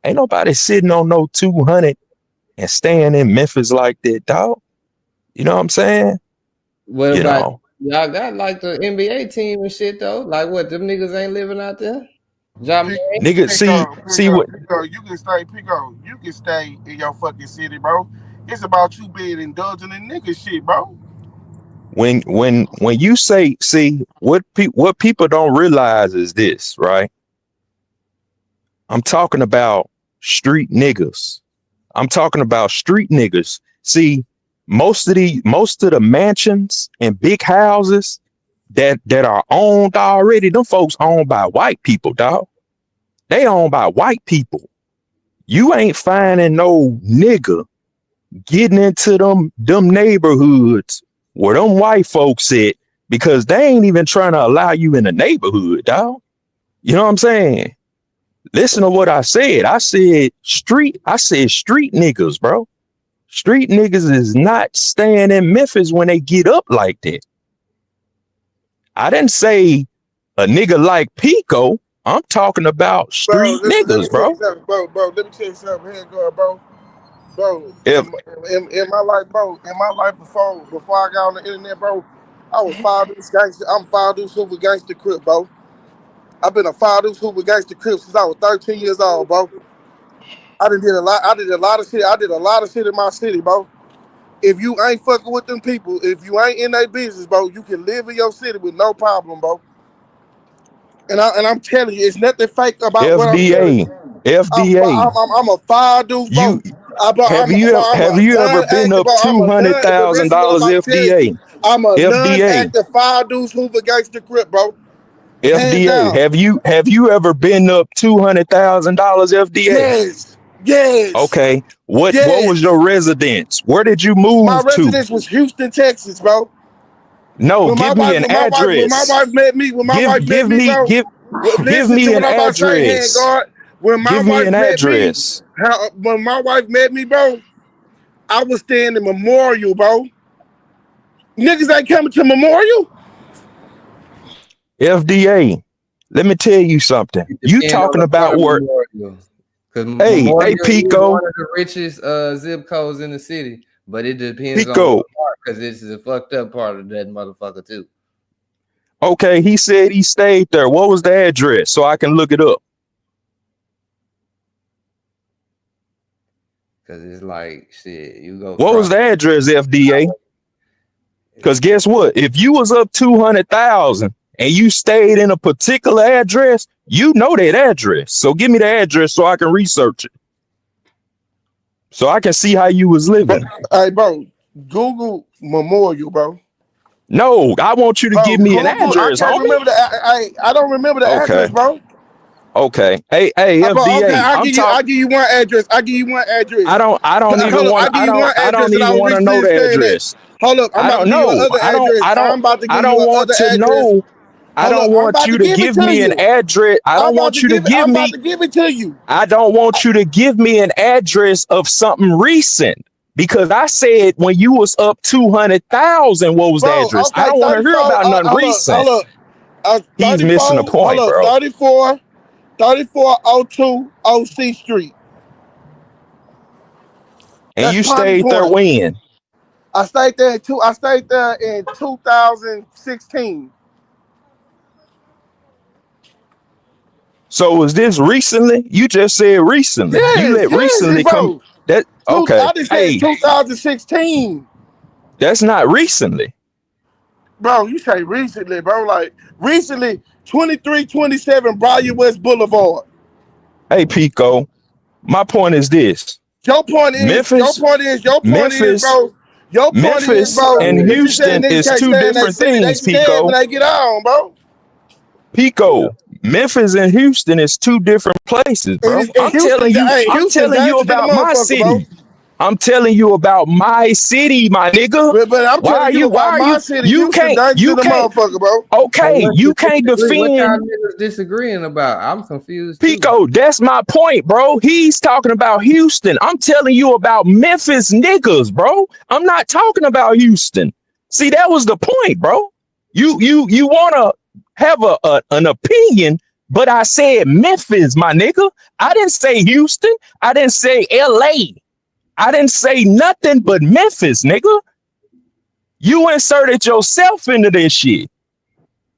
I: Ain't nobody sitting on no 200 and staying in Memphis like that, dog. You know what I'm saying?
C: What about y'all got like the NBA team and shit though? Like what, them niggas ain't living out there?
I: Nigga, see what
F: you can stay, Pico. You can stay in your fucking city, bro. It's about you being indulging in nigga shit, bro.
I: When you say, see what people don't realize is this, right? I'm talking about street niggas. I'm talking about street niggas. See, most of the mansions and big houses that are owned already, them folks owned by white people, dog. They owned by white people. You ain't finding no nigga getting into them neighborhoods where them white folks at, because they ain't even trying to allow you in the neighborhood, dog. You know what I'm saying? Listen to what I said. I said street niggas, bro. Street niggas is not staying in Memphis when they get up like that. I didn't say a nigga like Pico. I'm talking about street niggas, bro.
F: Bro, let me tell you something. Here, bro. Bro, in my life before I got on the internet, bro, I was 5 Deuce gangster. I'm 5 Deuce Hoover gangster crip, bro. I've been a 5 Deuce Hoover gangster crip since I was 13 years old, bro. I did a lot of shit. I did a lot of shit in my city, bro. If you ain't fucking with them people, if you ain't in their business, bro, you can live in your city with no problem, bro. And I'm telling you, it's nothing fake about what I'm telling you.
I: FDA.
F: I'm a 5 Deuce, bro.
I: Have you ever been up $200,000 FDA?
F: I'm a non-active 5 Deuce Hoover gangster crip, bro.
I: FDA. Have you ever been up $200,000 FDA?
F: Yes.
I: Okay. What was your residence? Where did you move to?
F: My residence was Houston, Texas, bro.
I: No, give me an address.
F: When my wife met me, bro.
I: Give me an address.
F: When my wife met me, bro, I was staying in Memorial, bro. Niggas ain't coming to Memorial.
I: FDA, let me tell you something. You talking about where? Hey, Pico.
C: One of the richest zip codes in the city, but it depends
I: Pico.
C: on what part, because this is a fucked up part of that motherfucker too.
I: Okay, he said he stayed there. What was the address so I can look it up?
C: Because it's like shit. You go.
I: What was the address, FDA? Because guess what? If you was up 200,000 and you stayed in a particular address, you know that address. So give me the address so I can research it, so I can see how you was living.
F: Hey, bro, Google Memorial, bro.
I: No, I want you to give me an address,
F: I
I: homie.
F: I don't remember the address, bro.
I: Okay. Hey, FDA.
F: Okay, I'll give you one address.
I: I don't even want to know the address.
F: Hold up. I'm
I: I
F: about to
I: don't
F: give you
I: know.
F: another address. I'm about to
I: I
F: give you
I: don't want
F: another
I: to
F: address.
I: know. I
F: Hold up.
I: don't
F: I'm
I: want
F: about
I: you
F: to
I: to
F: give it
I: give
F: to
I: me an
F: you.
I: address. I don't want you to give
F: I'm about
I: me.
F: to give it to you.
I: I don't want you to give me an address of something recent because I said when you was up 200,000, what was the
F: Bro,
I: address? I
F: okay,
I: don't want to
F: 34.
I: hear about nothing
F: Hold up.
I: recent.
F: 34.
I: He's missing the
F: Hold
I: point,
F: up.
I: bro.
F: 3402 OC Street.
I: And
F: That's
I: you
F: Piney
I: stayed there
F: Point.
I: when?
F: I stayed there in 2016.
I: So was this recently? You just said recently. You let
F: Yes,
I: recently come.
F: bro.
I: That okay?
F: I just said
I: Hey,
F: 2016.
I: that's not recently.
F: Bro, you say recently, bro. Like recently, 2327 Briar West Boulevard.
I: Hey, Pico. My point is this:
F: Your point is,
I: Memphis, Memphis,
F: bro. Your point is,
I: Memphis,
F: bro,
I: and
F: is you saying
I: Houston
F: niggas
I: is
F: can't
I: two
F: stay in their
I: different
F: city. They
I: things,
F: scared when
I: Pico.
F: they get on, bro.
I: Pico, Memphis and Houston is two different places, bro.
F: And Houston, hey,
I: I'm
F: Houston
I: telling you
F: dangerous than a
I: about my
F: motherfucker, bro.
I: city. I'm telling you about my city, my nigga.
F: But I'm telling you
I: Why
F: about
I: are
F: my
I: you,
F: city. Houston dangerous
I: you
F: than a
I: can't,
F: motherfucker, bro.
C: So
I: okay,
C: what's
I: you
C: the
I: can't
C: disagree? What y'all
I: defend
C: niggas disagreeing about? I'm confused too.
I: Pico. That's my point, bro. He's talking about Houston. I'm telling you about Memphis niggas, bro. I'm not talking about Houston. See, that was the point, bro. You want to have an opinion, but I said Memphis, my nigga. I didn't say Houston. I didn't say LA. I didn't say nothing but Memphis, nigga. You inserted yourself into this shit.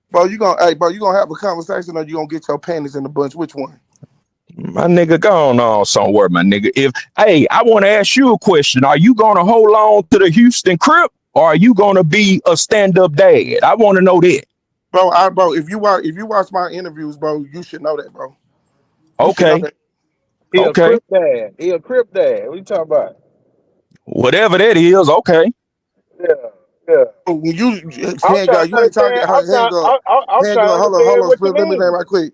F: Bro, you gonna have a conversation or you gonna get your panties in a bunch? Which one?
I: My nigga, go on somewhere, my nigga. Hey, I want to ask you a question. Are you gonna hold on to the Houston Crip or are you gonna be a stand-up dad? I want to know that.
F: Bro, if you watch my interviews, bro, you should know that, bro. You should know
I: Okay,
F: that.
A: He a
I: okay.
A: crip dad. He a crip dad. What you talking about?
I: Whatever that is, okay.
A: Yeah, yeah.
F: When you
A: I'm
F: hang
A: trying
F: on,
A: to
F: you ain't talking.
A: understand. I'm
F: Hang
A: trying to
F: on,
A: understand what you
F: Let me name
A: mean.
F: right quick.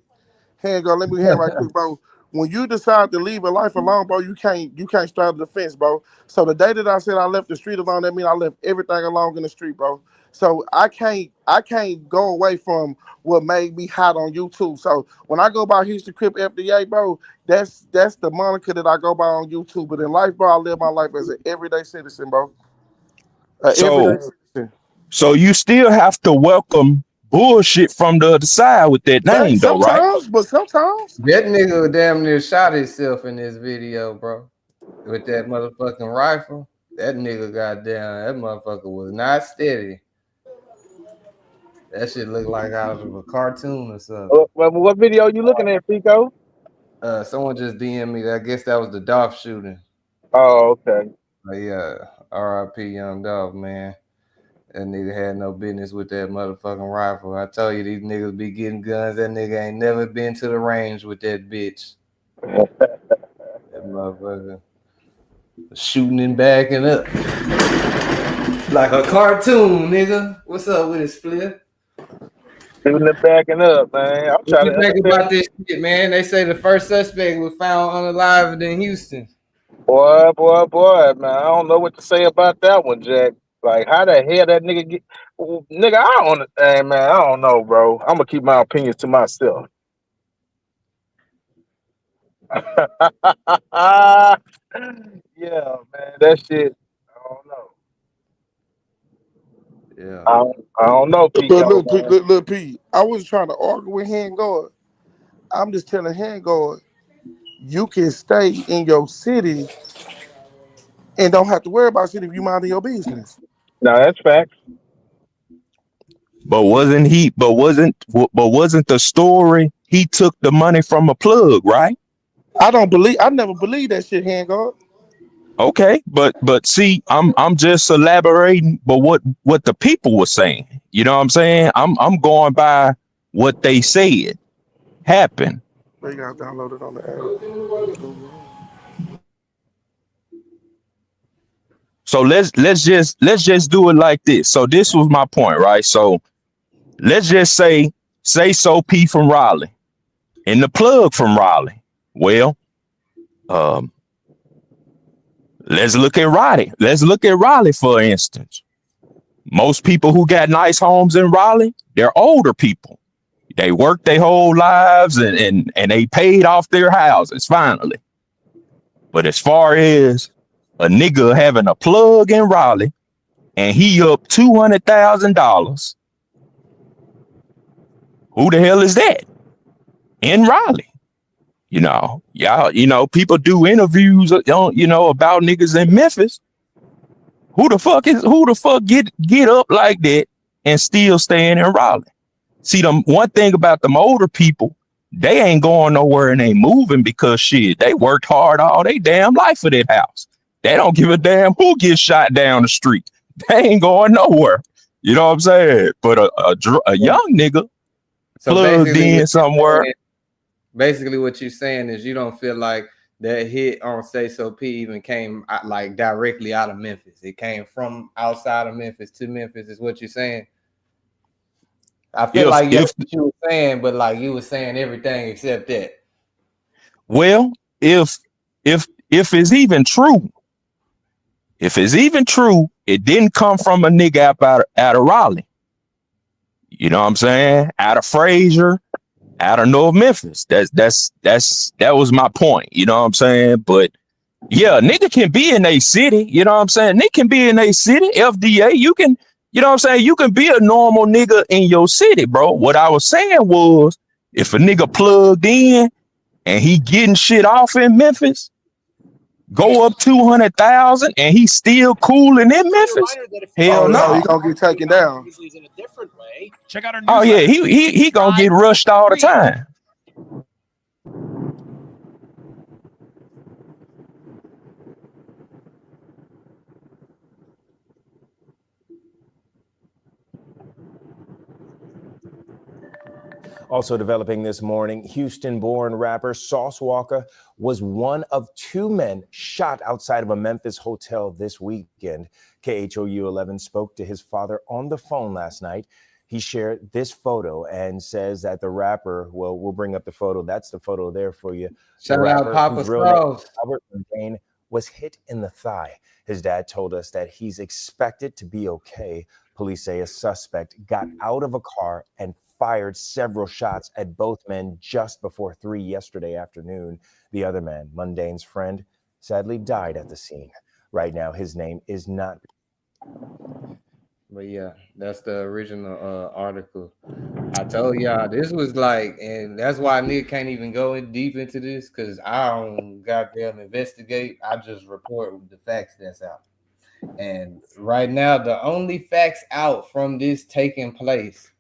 F: Hang on, let me hand right quick, bro. When you decide to leave a life alone, bro, you can't straddle the fence, bro. So the day that I said I left the street alone, that means I left everything alone in the street, bro. So I can't go away from what made me hot on YouTube. So when I go by Houston Crip FDA, bro, that's the moniker that I go by on YouTube. But in life, bro, I live my life as an everyday citizen, bro. Everyday
I: So
F: citizen.
I: so you still have to welcome bullshit from the other side with that name though, right?
F: Sometimes.
C: That nigga damn near shot himself in this video, bro. With that motherfucking rifle. That nigga goddamn, that motherfucker was not steady. That shit looked like out of a cartoon or something.
A: What video you looking at, Pico?
C: Someone just DM'd me. I guess that was the Dolph shooting.
A: Oh, okay.
C: Yeah, R.I.P. Young Dolph, man. That nigga had no business with that motherfucking rifle. I tell you, these niggas be getting guns. That nigga ain't never been to the range with that bitch. That motherfucker shooting and backing up like a cartoon, nigga. What's up with it, Split?
A: Shooting and backing up, man. I'm
C: What
A: trying
C: you
A: to
C: think about
A: understand.
C: this shit, man? They say the first suspect was found unalived in Houston.
A: Boy, man. I don't know what to say about that one, Jack. Like, how the hell that nigga get? Nigga, I don't understand, man. I don't know, bro. I'm gonna keep my opinions to myself. Yeah, man. That shit. I don't know.
C: Yeah.
A: I don't know,
F: But
A: Pico, man.
F: look, P, I was trying to argue with Handguard. I'm just telling Handguard, you can stay in your city and don't have to worry about shit if you mind your business.
A: No, that's facts.
I: But wasn't the story he took the money from a plug, right?
F: I never believed that shit, Handguard.
I: Okay, but see, I'm just elaborating, but what the people were saying. You know what I'm saying? I'm going by what they said happened.
F: They got downloaded on the
I: So let's just do it like this. So this was my point, right? So let's just say Sayso P from Raleigh and the plug from Raleigh. Well, let's look at Raleigh. Let's look at Raleigh for instance. Most people who got nice homes in Raleigh, they're older people. They worked their whole lives and they paid off their houses finally. But as far as a nigga having a plug in Raleigh and he up $200,000, who the hell is that in Raleigh? Y'all, people do interviews, about niggas in Memphis. Who the fuck get up like that and still staying in Raleigh? See, them one thing about them older people, they ain't going nowhere and ain't moving because shit, they worked hard all they damn life for that house. They don't give a damn who gets shot down the street. They ain't going nowhere. You know what I'm saying? But a young nigga
C: So
I: plugged in somewhere.
C: basically what you're saying is you don't feel like that hit on Sayso P even came like directly out of Memphis. It came from outside of Memphis to Memphis is what you're saying. I feel like what you were saying, but like you were saying everything except that.
I: Well, if it's even true, it didn't come from a nigga out of Raleigh. You know what I'm saying? Out of Fraser, out of North Memphis. That was my point. You know what I'm saying? But yeah, nigga can be in a city. You know what I'm saying? Nigga can be in a city. FDA, you can. You know what I'm saying? You can be a normal nigga in your city, bro. What I was saying was, if a nigga plugged in and he getting shit off in Memphis, go up 200,000 and he's still cooling in Memphis. Hell no.
F: He gonna get taken down.
J: Check out our
I: Oh yeah, he gonna get rushed all the time.
J: Also developing this morning, Houston-born rapper Sauce Walka was one of two men shot outside of a Memphis hotel this weekend. KHOU 11 spoke to his father on the phone last night. He shared this photo and says that the rapper, well, we'll bring up the photo. That's the photo there for you.
C: Shout out Papa Strauss.
J: Albert Mundane was hit in the thigh. His dad told us that he's expected to be okay. Police say a suspect got out of a car and fired several shots at both men just before 3 yesterday afternoon. The other man, Mundane's friend, sadly died at the scene. Right now, his name is not.
C: But yeah, that's the original article. I told y'all this was like, and that's why nigga can't even go in deep into this because I don't goddamn investigate. I just report the facts that's out. And right now, the only facts out from this taking place,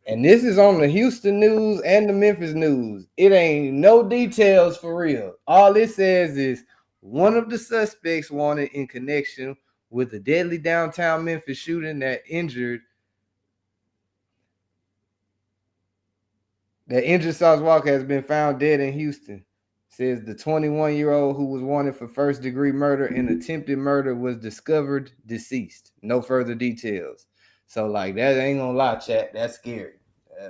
C: and this is on the Houston news and the Memphis news. It ain't no details for real. All it says is one of the suspects wanted in connection with the deadly downtown Memphis shooting that injured Sauce Walka has been found dead in Houston. Says the 21-year-old who was wanted for first-degree murder and attempted murder was discovered deceased. No further details. So, like, that ain't gonna lie, chat. That's scary.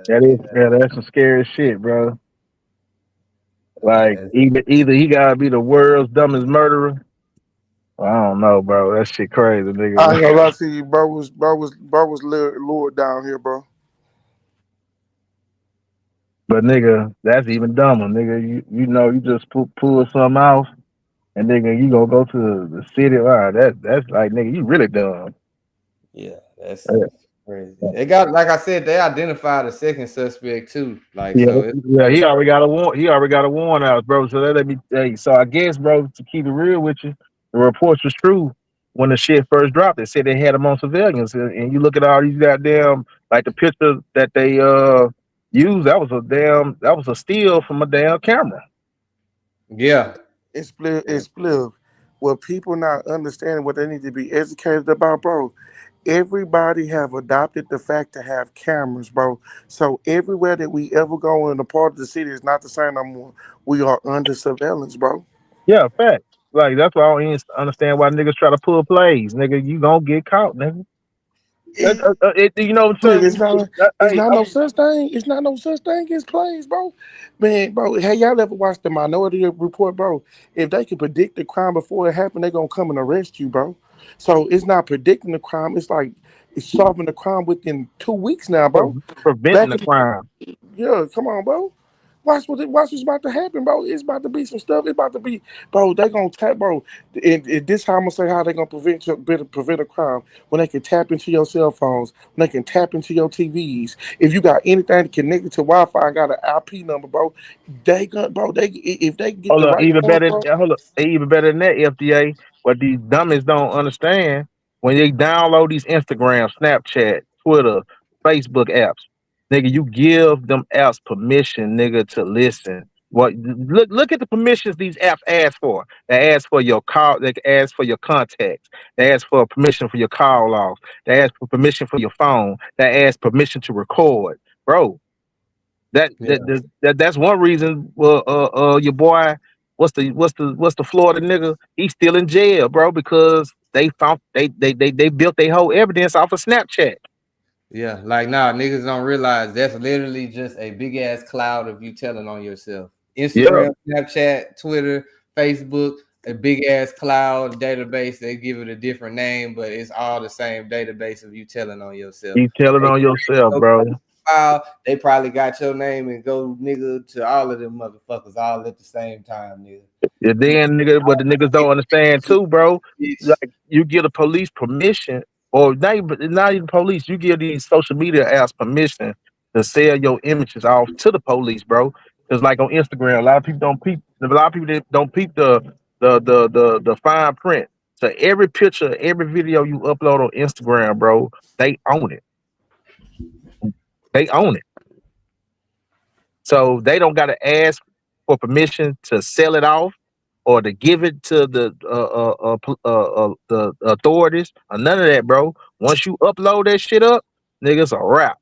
K: That's some scary shit, bro. Like either he gotta be the world's dumbest murderer. I don't know, bro. That shit crazy, nigga.
F: I ain't gonna lie to you, bro was lured down here, bro.
K: But nigga, that's even dumber, nigga. You just pull something out, and nigga, you gonna go to the city. Wow, that's like, nigga, you really dumb.
C: Yeah, that's crazy. They got, like I said, they identified a second suspect too. Like,
K: yeah,
C: so
K: he already got a warrant. He already got a warrant out, bro. So that let me. Hey, so I guess, bro, to keep it real with you, the reports was true when the shit first dropped. They said they had him on surveillance, and you look at all these goddamn, like the picture that they used. That was a steal from a damn camera.
C: Yeah,
F: it's split. What people not understanding, what they need to be educated about, bro. Everybody have adopted the fact to have cameras, bro. So everywhere that we ever go in a part of the city is not the same no more. We are under surveillance, bro.
K: Yeah, fact. Like that's why I don't even understand why niggas try to pull plays, nigga. You gonna get caught, nigga. You know what I'm saying?
F: It's not no such thing. It's not no such thing as plays, bro. Man, bro, hey, y'all ever watched the Minority Report, bro? If they can predict the crime before it happened, they're gonna come and arrest you, bro. So it's not predicting the crime. It's like is solving the crime within 2 weeks now, bro.
K: Preventing
F: Back
K: the
F: in
K: crime.
F: yeah, come on, bro. Watch what's about to happen, bro. It's about to be some stuff. It's about to be, bro. They gonna tap, bro. And this how I'm gonna say how they gonna prevent a crime when they can tap into your cell phones, when they can tap into your TVs. If you got anything connected to Wi-Fi and got an IP number, bro, they got, bro. They if they get
K: Hold
F: the
K: up,
F: right
K: even
F: ones,
K: better.
F: bro.
K: Hold up, even better than that, FDA. What these dummies don't understand when they download these Instagram, Snapchat, Twitter, Facebook apps, nigga, you give them apps permission, nigga, to listen. What look at the permissions these apps ask for. They ask for your call. They ask for your contacts. They ask for permission for your call logs. They ask for permission for your phone. They ask permission to record, bro.
C: Yeah.
K: That's one reason. Your boy, what's the Florida nigga? He's still in jail, bro, because they found they built their whole evidence off of Snapchat.
C: Yeah, like nah, niggas don't realize that's literally just a big ass cloud of you telling on yourself.
K: Yeah,
C: Instagram, Snapchat, Twitter, Facebook, a big ass cloud database. They give it a different name, but it's all the same database of you telling on yourself.
K: you telling
C: They
K: on yourself, bro.
C: file, they probably got your name and go nigga to all of them motherfuckers all at the same time, nigga.
K: Yeah,
C: You
K: then nigga, what the niggas don't understand too, bro.
C: bitch.
K: Like you give the police permission, or not even police. You give these social media apps permission to sell your images off to the police, bro. Because like on Instagram, a lot of people don't peep. A lot of people that don't peep the fine print. So every picture, every video you upload on Instagram, bro, they own it. They own it. So they don't got to ask for permission to sell it off or to give it to the authorities or none of that, bro. Once you upload that shit up, niggas a wrap.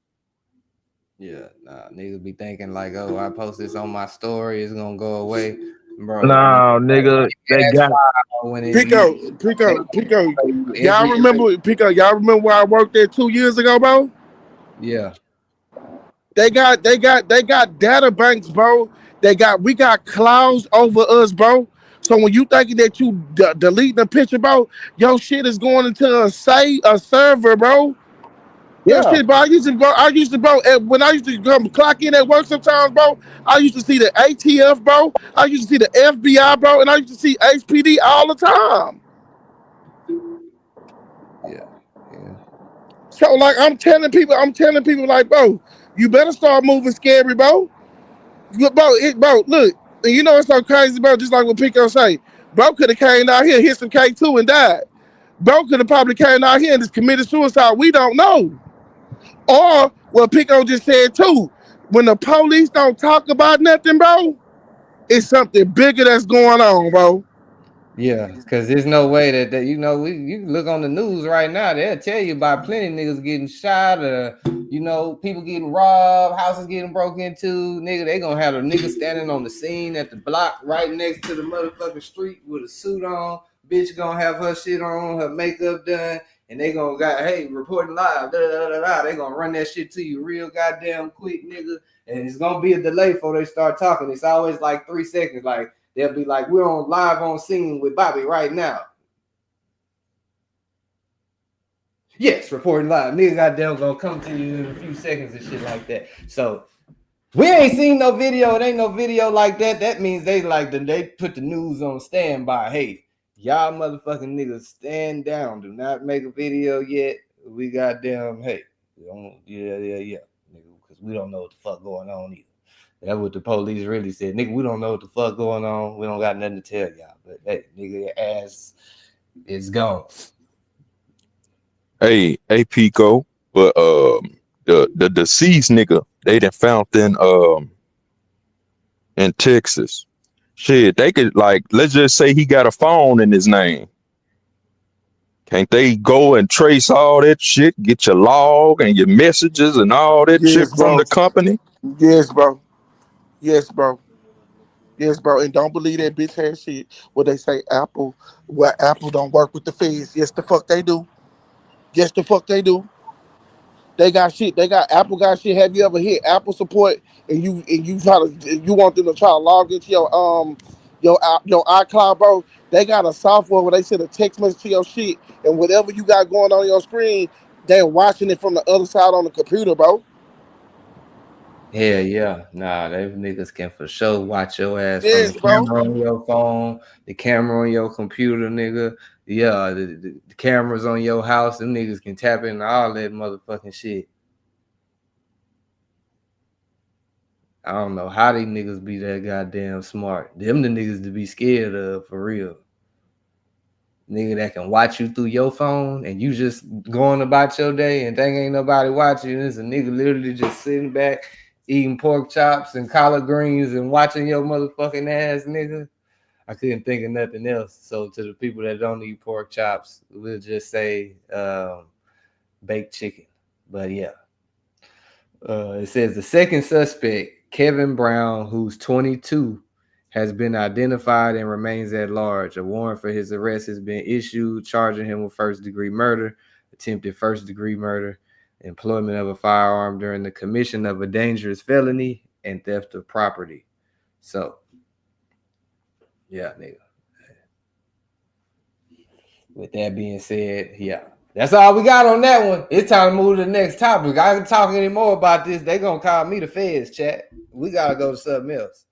C: Yeah, nah, niggas be thinking like, oh, I post this on my story, it's gonna go away, bro. That nigga,
K: No, nigga, they
C: that's
K: got
C: fine when it you
F: Pico.
C: every
F: Y'all remember where I worked there 2 years ago, bro?
C: yeah.
F: They got data banks, bro. We got clouds over us, bro. So when you thinking that you delete the picture, bro, your shit is going into a server, bro. Your
K: yeah,
F: shit, bro. Bro. When I used to come clock in at work sometimes, bro, I used to see the ATF, bro. I used to see the FBI, bro, and I used to see HPD all the time.
C: Yeah. Yeah.
F: So like I'm telling people like, bro, you better start moving scary, bro. Bro, look, and you know it's so crazy, bro. Just like what Pico say, bro could have came out here, hit some K2 and died. Bro could have probably came out here and just committed suicide. We don't know. Or what Pico just said too. When the police don't talk about nothing, bro, it's something bigger that's going on, bro.
C: Yeah, because there's no way that you know you can look on the news right now. They'll tell you about plenty of niggas getting shot or people getting robbed, houses getting broke into. Nigga, they gonna have a nigga standing on the scene at the block right next to the motherfucking street with a suit on. Bitch gonna have her shit on, her makeup done, and they gonna hey, reporting live. Da, da, da, da. They gonna run that shit to you real goddamn quick, nigga. And it's gonna be a delay before they start talking. It's always like 3 seconds, like. They'll be like, we're on live on scene with Bobby right now. Yes, reporting live. Nigga goddamn gonna come to you in a few seconds and shit like that. So we ain't seen no video. It ain't no video like that. That means they put the news on standby. Hey, y'all motherfucking niggas stand down. Do not make a video yet. We goddamn, hey, yeah. Nigga, because we don't know what the fuck going on either. That's what the police really said. Nigga, we don't know what the fuck going on. We don't got nothing to tell y'all. But hey, nigga, your ass is gone.
I: Hey, Pico, but the deceased nigga they done found in Texas. Shit, they could like let's just say he got a phone in his name. Can't they go and trace all that shit, get your log and your messages and all that shit
F: Yes,
I: from
F: bro.
I: the company?
F: Yes, bro. Yes, bro. Yes, bro. And don't believe that bitch ass shit. What they say, Apple don't work with the feds. Yes, the fuck they do. Yes, the fuck they do. They got shit. They got Apple got shit. Have you ever hit Apple support and you want them to try to log into your iCloud, bro? They got a software where they send a text message to your shit and whatever you got going on your screen, they're watching it from the other side on the computer, bro.
C: Hell yeah. Nah, them niggas can for sure watch your ass from the
F: Yes, bro.
C: camera on your phone, the camera on your computer, nigga. Yeah, the cameras on your house, them niggas can tap into all that motherfucking shit. I don't know how these niggas be that goddamn smart. Them the niggas to be scared of for real. Nigga that can watch you through your phone and you just going about your day and think ain't nobody watching. It's a nigga literally just sitting back eating pork chops and collard greens and watching your motherfucking ass, nigga. I couldn't think of nothing else. So to the people that don't eat pork chops, we'll just say baked chicken. But yeah. It says the second suspect, Kevin Brown, who's 22, has been identified and remains at large. A warrant for his arrest has been issued, charging him with first-degree murder, attempted first-degree murder, employment of a firearm during the commission of a dangerous felony, and theft of property. So, yeah, nigga. With that being said, yeah. That's all we got on that one. It's time to move to the next topic. I can talk any more about this. They gonna call me the feds, chat. We gotta go to something else.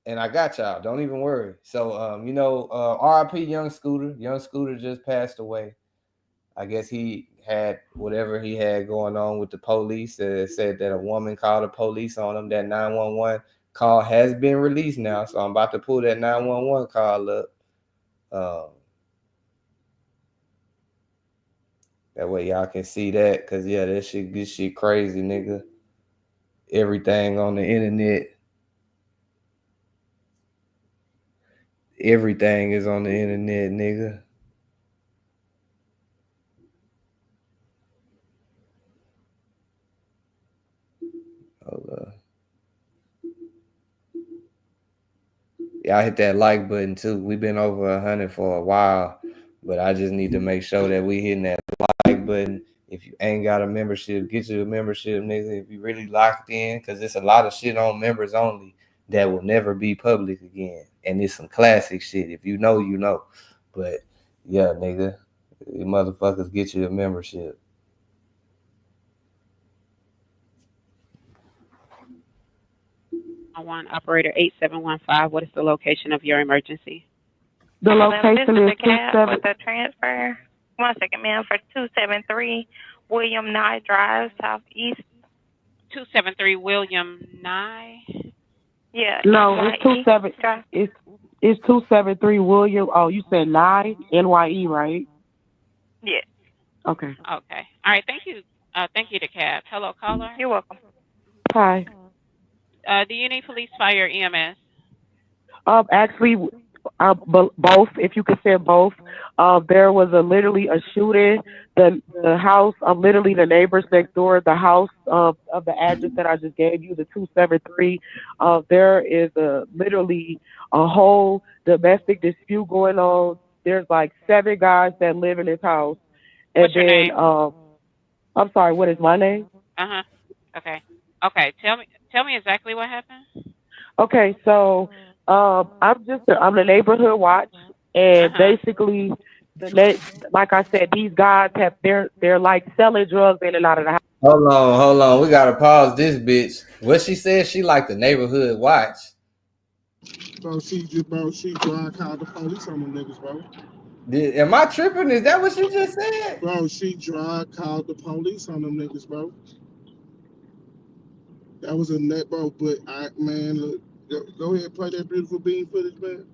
C: And I got y'all. Don't even worry. So, RIP Young Scooter. Young Scooter just passed away. I guess he had whatever he had going on with the police. It said that a woman called the police on him. That 911 call has been released now. So I'm about to pull that 911 call up. That way y'all can see that. Cause yeah, this shit crazy, nigga. Everything on the internet. Everything is on the internet, nigga. Hold up. Y'all hit that like button too. We've been over 100 for a while, but I just need to make sure that we hitting that like button. If you ain't got a membership, get you a membership, nigga. If you really locked in, because there's a lot of shit on members only that will never be public again. And it's some classic shit. If you know, you know. But yeah, nigga, you motherfuckers get you a membership.
L: One operator 8715. What is the location of your emergency?
M: The location is
N: the cab with the transfer. 1 second, ma'am, for 273 William Nye Drive, Southeast.
L: 273 William Nye.
N: Yeah.
M: No, it's 273 William. Oh, you said Nye, NYE, right?
N: Yeah.
M: Okay.
L: Okay. All right. Thank you. Thank you to cab. Hello, caller.
N: You're welcome.
M: Hi.
L: Do you need police, fire, EMS?
M: Actually, both. If you could say both. There was literally a shooting. The house of literally the neighbors next door. The house of the address that I just gave you, the 273. There is literally a whole domestic dispute going on. There's like 7 guys that live in this house. And
L: What's your
M: then,
L: name?
M: I'm sorry. What is my name?
L: Okay. Okay. Tell me exactly what happened.
M: Okay, so I'm the neighborhood watch, and basically, like I said, these guys they're like selling drugs in and out of the house.
C: Hold on. We gotta pause this bitch. What she said, she like the neighborhood watch.
F: Bro, she drive called the police on them niggas, bro.
C: Am I tripping? Is that what you just said?
F: Bro, she drive called the police on them niggas, bro. That was a net, bro. But look, go ahead and play that beautiful bean footage, man.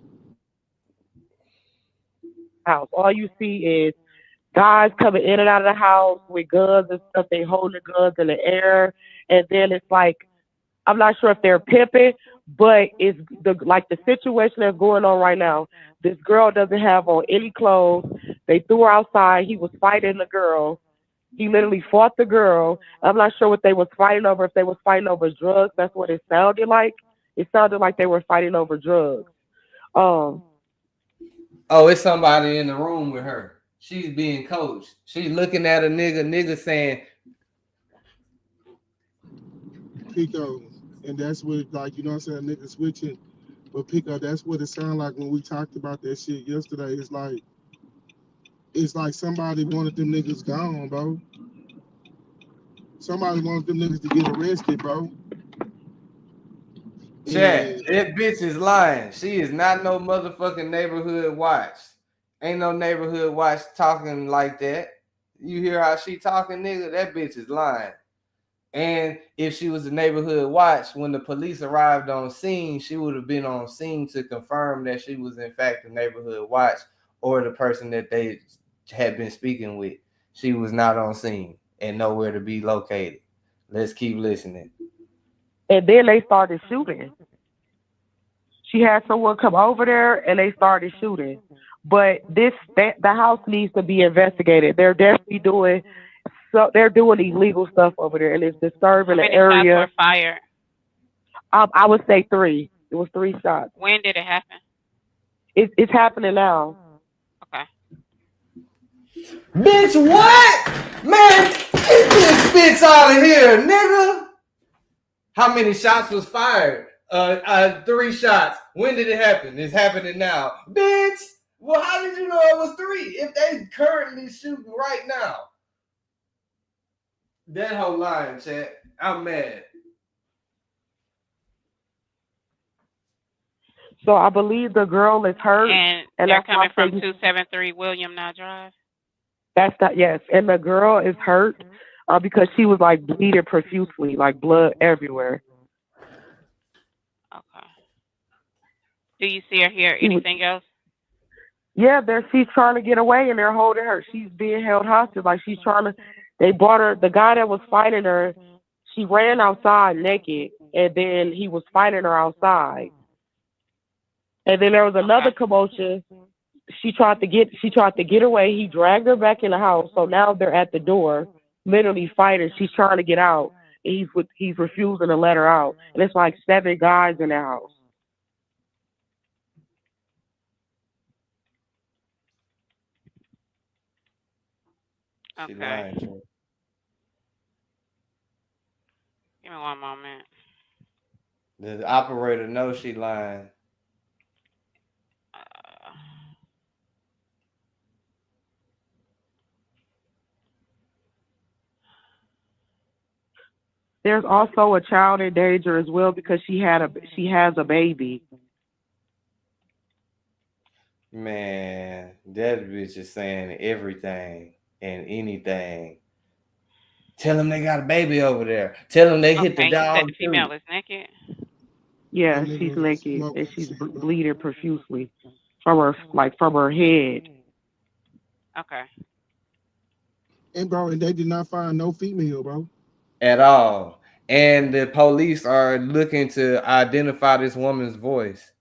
M: House. All you see is guys coming in and out of the house with guns and stuff. They holding the guns in the air, and then it's like I'm not sure if they're pimping, but it's the situation that's going on right now. This girl doesn't have on any clothes. They threw her outside. He was fighting the girl. He literally fought the girl. I'm not sure what they was fighting over. If they was fighting over drugs, that's what it sounded like. It sounded like they were fighting over drugs.
C: Oh, it's somebody in the room with her. She's being coached. She's looking at a nigga saying,
F: Pico. And that's what, like, you know what I'm saying, nigga switching. But Pico, that's what it sounded like when we talked about that shit yesterday. It's like, it's like somebody wanted them niggas gone, bro. Somebody wanted them niggas to get arrested, bro.
C: Chat,
F: And
C: that bitch is lying. She is not no motherfucking neighborhood watch. Ain't no neighborhood watch talking like that. You hear how she talking, nigga? That bitch is lying. And if she was a neighborhood watch, when the police arrived on scene, she would have been on scene to confirm that she was in fact a neighborhood watch or the person that they had been speaking with. She was not on scene and nowhere to be located. Let's keep listening.
M: And then they started shooting. She had someone come over there and they started shooting. But the house needs to be investigated. They're definitely doing they're doing illegal stuff over there and it's disturbing
L: How
M: the
L: many shots
M: area.
L: were fired?
M: I would say 3. It was 3 shots.
L: When did it happen?
M: It's happening now.
L: Okay.
C: Bitch, what? Man, get this bitch out of here, nigga. How many shots was fired? 3 shots. When did it happen? It's happening now. Bitch, well, how did you know it was 3 if they currently shooting right now? That whole line, chat. I'm mad.
M: So I believe the girl is hurt.
L: And they're
M: that's why
L: coming
M: I
L: from
M: say
L: 273 William Knott Drive.
M: that's that, yes. And the girl is hurt because she was like bleeding profusely, like blood everywhere.
L: Okay. Do you see or hear anything else?
M: Yeah, she's trying to get away and they're holding her. She's being held hostage. Like they brought her, the guy that was fighting her, she ran outside naked and then he was fighting her outside. And then there was another commotion. She tried to get away. He dragged her back in the house. So now they're at the door, literally fighting. She's trying to get out. He's refusing to let her out. And it's like 7 guys in the house.
C: She
L: Okay.
C: lying.
L: Give me one moment.
C: The operator knows she lying.
M: There's also a child in danger as well because she has a baby.
C: Man, that bitch is saying everything and anything. Tell them they got a baby over there. Tell them they hit the
L: You said
C: dog
L: the female
C: too.
L: is naked?
M: Yeah, she's naked and she's bleeding profusely from her head.
L: Okay.
F: And bro, and they did not find no female, bro.
C: At all. And the police are looking to identify this woman's voice.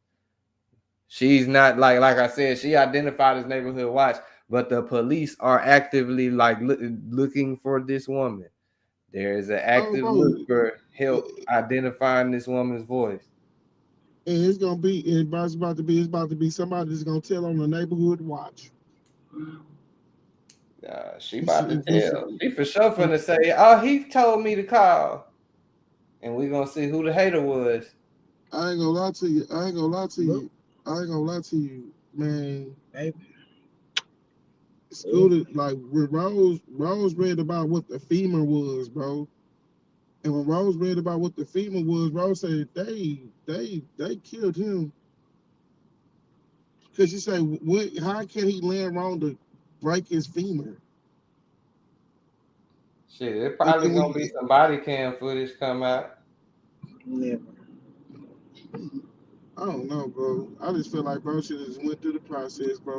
C: She's not like I said, she identified as neighborhood watch, but the police are actively looking for this woman. There is an active look for help identifying this woman's voice.
F: And it's about to be somebody that's gonna tell on the neighborhood watch.
C: She about to tell. She for sure finna say, "Oh, he told me to call," and we gonna see who the hater was.
F: I ain't gonna lie to you, man. Scooter, like when Rose read about what the femur was, bro. And when Rose read about what the femur was, Rose said they killed him. Cause she said, how can he land wrong to break his femur?
C: Shit, it probably gonna be some body cam footage come out.
F: Never. I don't know, bro. I just feel like bro should just went through the process, bro.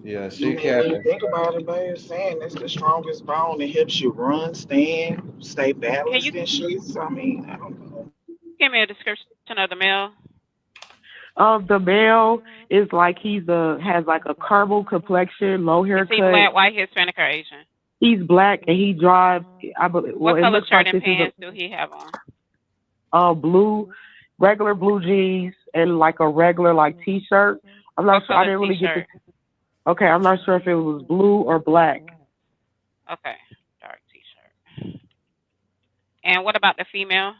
C: Yeah,
O: When you think about it, babe, saying it's the strongest bone. It helps you run, stand, stay balanced and shit. So, I mean, I don't know.
L: Give me a description of the male.
M: The male is like has like a caramel complexion, low haircut.
L: Is he black, white, Hispanic, or Asian?
M: He's black and he drives. I believe.
L: What color shirt and
M: this
L: pants do he have on?
M: Regular blue jeans and like a regular t-shirt. I'm not sure. I didn't really get the. Okay, I'm not sure if it was blue or black.
L: Okay, dark t-shirt. And what about the female?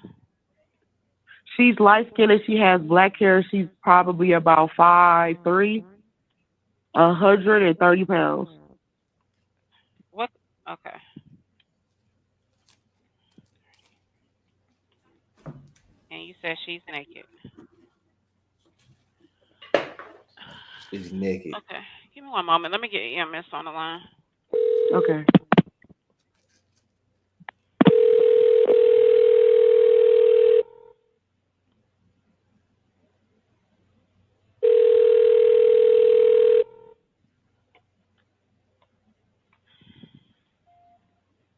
M: She's light skinned and she has black hair. She's probably about 5'3". 130 pounds.
L: What? Okay. And you said she's naked.
P: She's naked.
L: Okay. Give me one moment. Let me get EMS on the line.
M: Okay.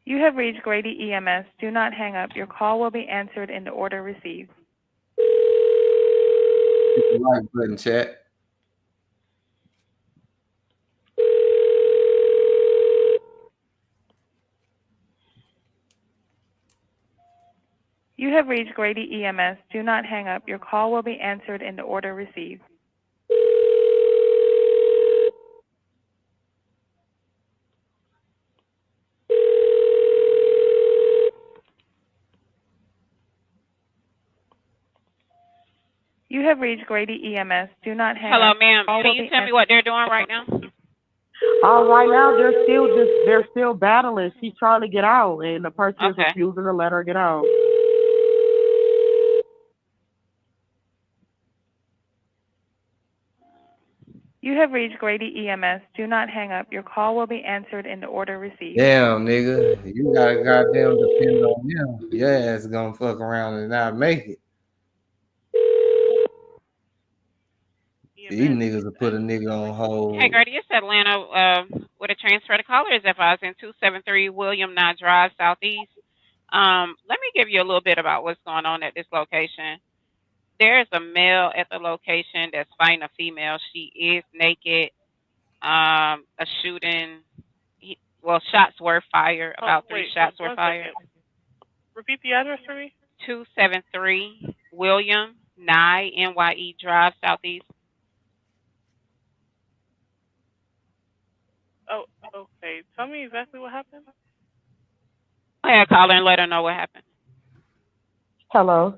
Q: You have reached Grady EMS. Do not hang up. Your call will be answered in the order received.
P: Hit the like button, chat.
Q: You have reached Grady EMS. Do not hang up. Your call will be answered in the order received. You have reached Grady EMS. Do not hang
L: Hello,
Q: up.
L: ma'am. Can you tell me what they're doing right now?
M: Right now they're still battling. She's trying to get out, and the person is refusing to let her get out.
Q: You have reached Grady EMS. Do not hang up. Your call will be answered in the order received.
P: Damn, nigga. You gotta goddamn depend on him. Your ass gonna fuck around and not make it. These niggas will put a nigga on hold.
L: Hey, Grady, it's Atlanta with a transfer. The caller is advising 273 William Knott Drive, Southeast. Let me give you a little bit about what's going on at this location. There's a male at the location that's fighting a female. She is naked. A shooting. Shots were fired. About 3 shots were fired.
R: Repeat the address for me.
L: 273 William Nye NYE Drive, Southeast.
R: Oh, okay. Tell me exactly what happened.
L: Go ahead, caller, and let her know what happened.
M: Hello.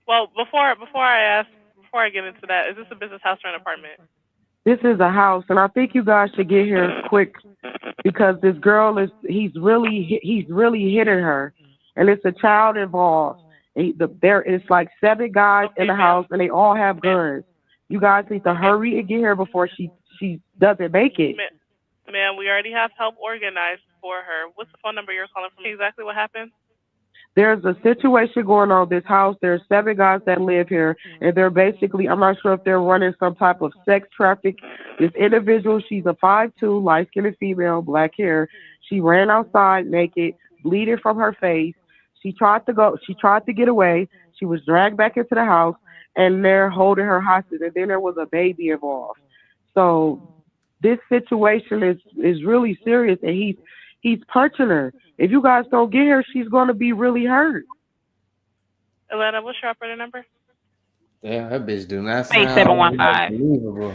R: Well, before I get into that, is this a business house or an apartment?
M: This is a house, and I think you guys should get here quick because this girl he's really hitting her, and it's a child involved. There is like 7 guys in the house, and they all have guns. You guys need to hurry and get here before she doesn't make it.
R: Ma'am, we already have help organized for her. What's the phone number you're calling from? Exactly what happened?
M: There's a situation going on in this house. There's 7 guys that live here, and they're basically, I'm not sure if they're running some type of sex traffic. This individual, she's a 5'2", light-skinned female, black hair. She ran outside naked, bleeding from her face. She tried to get away. She was dragged back into the house, and they're holding her hostage, and then there was a baby involved. So this situation is really serious, and he's punching her. If you guys don't get her, she's going to be really hurt.
R: Atlanta, what's your operator number?
P: Damn, that bitch do not sound
L: 8715.
P: unbelievable.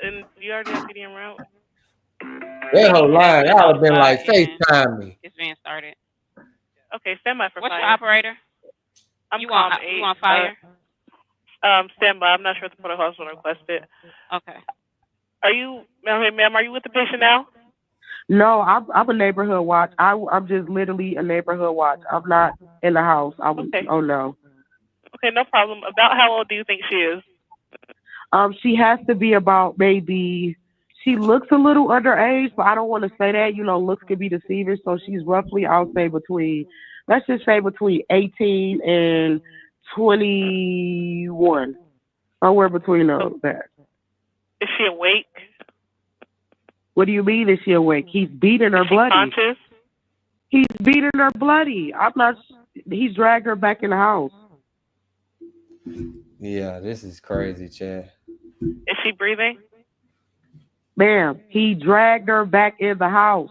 R: And you already have PD en route?
P: That whole line, y'all have been like FaceTime me.
L: It's being started.
R: Okay, stand by for
L: What's
R: fire.
L: your operator? You want fire?
R: Stand by. I'm not sure if the protocol is going to request it.
L: Okay.
R: Ma'am, are you with the patient now?
M: No, I'm a neighborhood watch. I'm just literally a neighborhood watch. I'm not in the house.
R: Okay.
M: Oh no.
R: Okay, no problem. About how old do you think she is?
M: She has to be about maybe. She looks a little underage, but I don't want to say that. You know, looks can be deceiving. So she's roughly, I'll say let's just say between 18 and 21, somewhere between that.
R: Is she awake?
M: What do you mean? Is she awake? He's beating her bloody.
R: Conscious?
M: He's beating her bloody. He's dragged her back in the house.
P: Yeah, this is crazy, Chad.
R: Is she breathing?
M: Ma'am, he dragged her back in the house.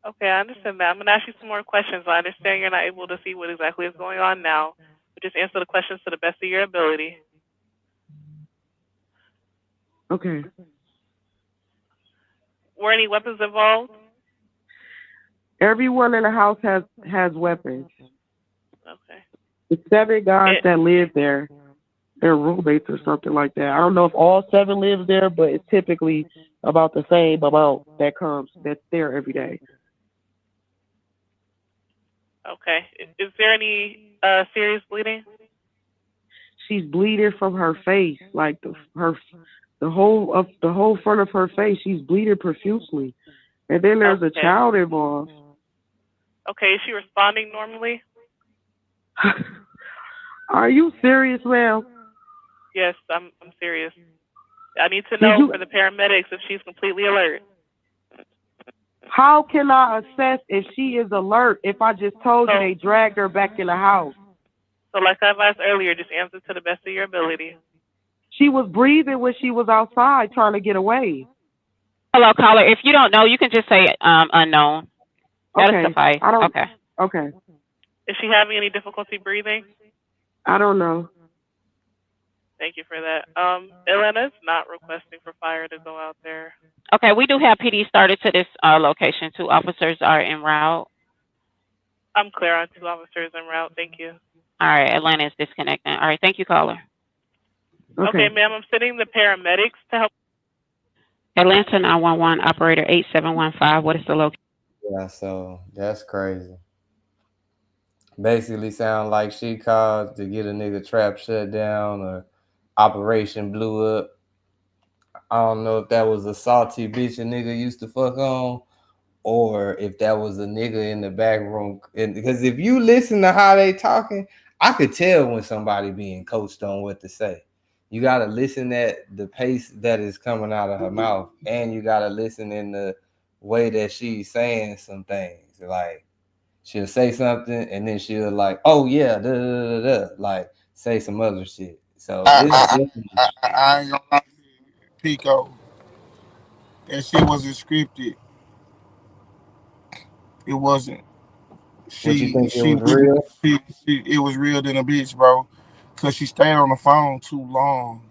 R: Okay, I understand that. I'm going to ask you some more questions. I understand you're not able to see what exactly is going on now, but just answer the questions to the best of your ability.
M: Okay.
R: Were any weapons involved?
M: Everyone in the house has weapons.
R: Okay.
M: The 7 guys that live there They're roommates or something like that. I don't know if all seven lives there, but it's typically about the same amount that's there every day.
R: Okay. Is there any serious bleeding?
M: She's bleeding from her face, like the whole front of her face. She's bleeding profusely, and then there's a
R: Okay.
M: child involved.
R: Okay. Is she responding normally?
M: Are you serious, ma'am?
R: Yes, I'm serious. I need to
M: Did
R: know
M: you?
R: for the paramedics if she's completely alert.
M: How can I assess if she is alert if I just told you
R: So,
M: they dragged her back in the house?
R: so like I advised earlier, just answer to the best of your ability.
M: She was breathing when she was outside trying to get away.
L: Hello, caller. If you don't know, you can just say unknown. That'll
M: Okay,
L: suffice.
M: I don't.
L: Okay.
M: Okay,
R: Is she having any difficulty breathing?
M: I don't know.
R: Thank you for that. Atlanta's not requesting for fire to go out there.
L: Okay, we do have PD started to this location. 2 officers are en route.
R: I'm clear on 2 officers en route. Thank you.
L: All right, Atlanta is disconnecting. All right, thank you, caller.
R: Okay,
M: Okay.
R: ma'am, I'm sending the paramedics to help.
L: Atlanta 911 operator 8715. What is the location?
P: Yeah, so that's crazy. Basically sound like she called to get a nigga trap shut down or operation blew up. I don't know if that was a salty bitch a nigga used to fuck on or if that was a nigga in the back room. And because if you listen to how they talking, I could tell when somebody being coached on what to say. You gotta listen at the pace that is coming out of her mouth, and you gotta listen in the way that she's saying some things. Like she'll say something and then she'll like, oh yeah, da, da, da, da, like say some other shit. So
F: I,
P: it's
F: I,
P: definitely.
F: I ain't gonna lie to you, Pico. That shit wasn't scripted. It wasn't.
P: What you
F: She
P: think it
F: she
P: was
F: really
P: real?
F: she it was real than a bitch, bro. Cause she stayed on the phone too long.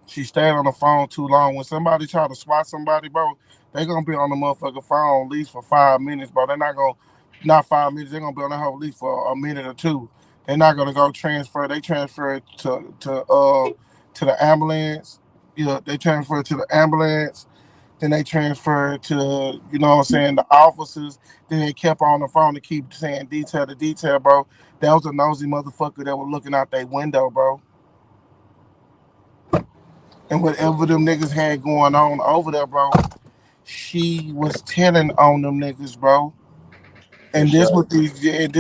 F: She stayed on the phone too long. When somebody try to swat somebody, bro, they gonna be on the motherfucking phone at least for 5 minutes, bro. They're not gonna not 5 minutes. They're gonna be on the whole at least for a minute or two. They're not gonna go transfer. They transfer it to the ambulance. Yeah, they transfer it to the ambulance. Then they transferred to, you know what I'm saying, the officers. Then they kept on the phone to keep saying detail to detail, bro. That was a nosy motherfucker that was looking out their window, bro. And whatever them niggas had going on over there, bro, she was telling on them niggas, bro.
P: For sure.
F: And this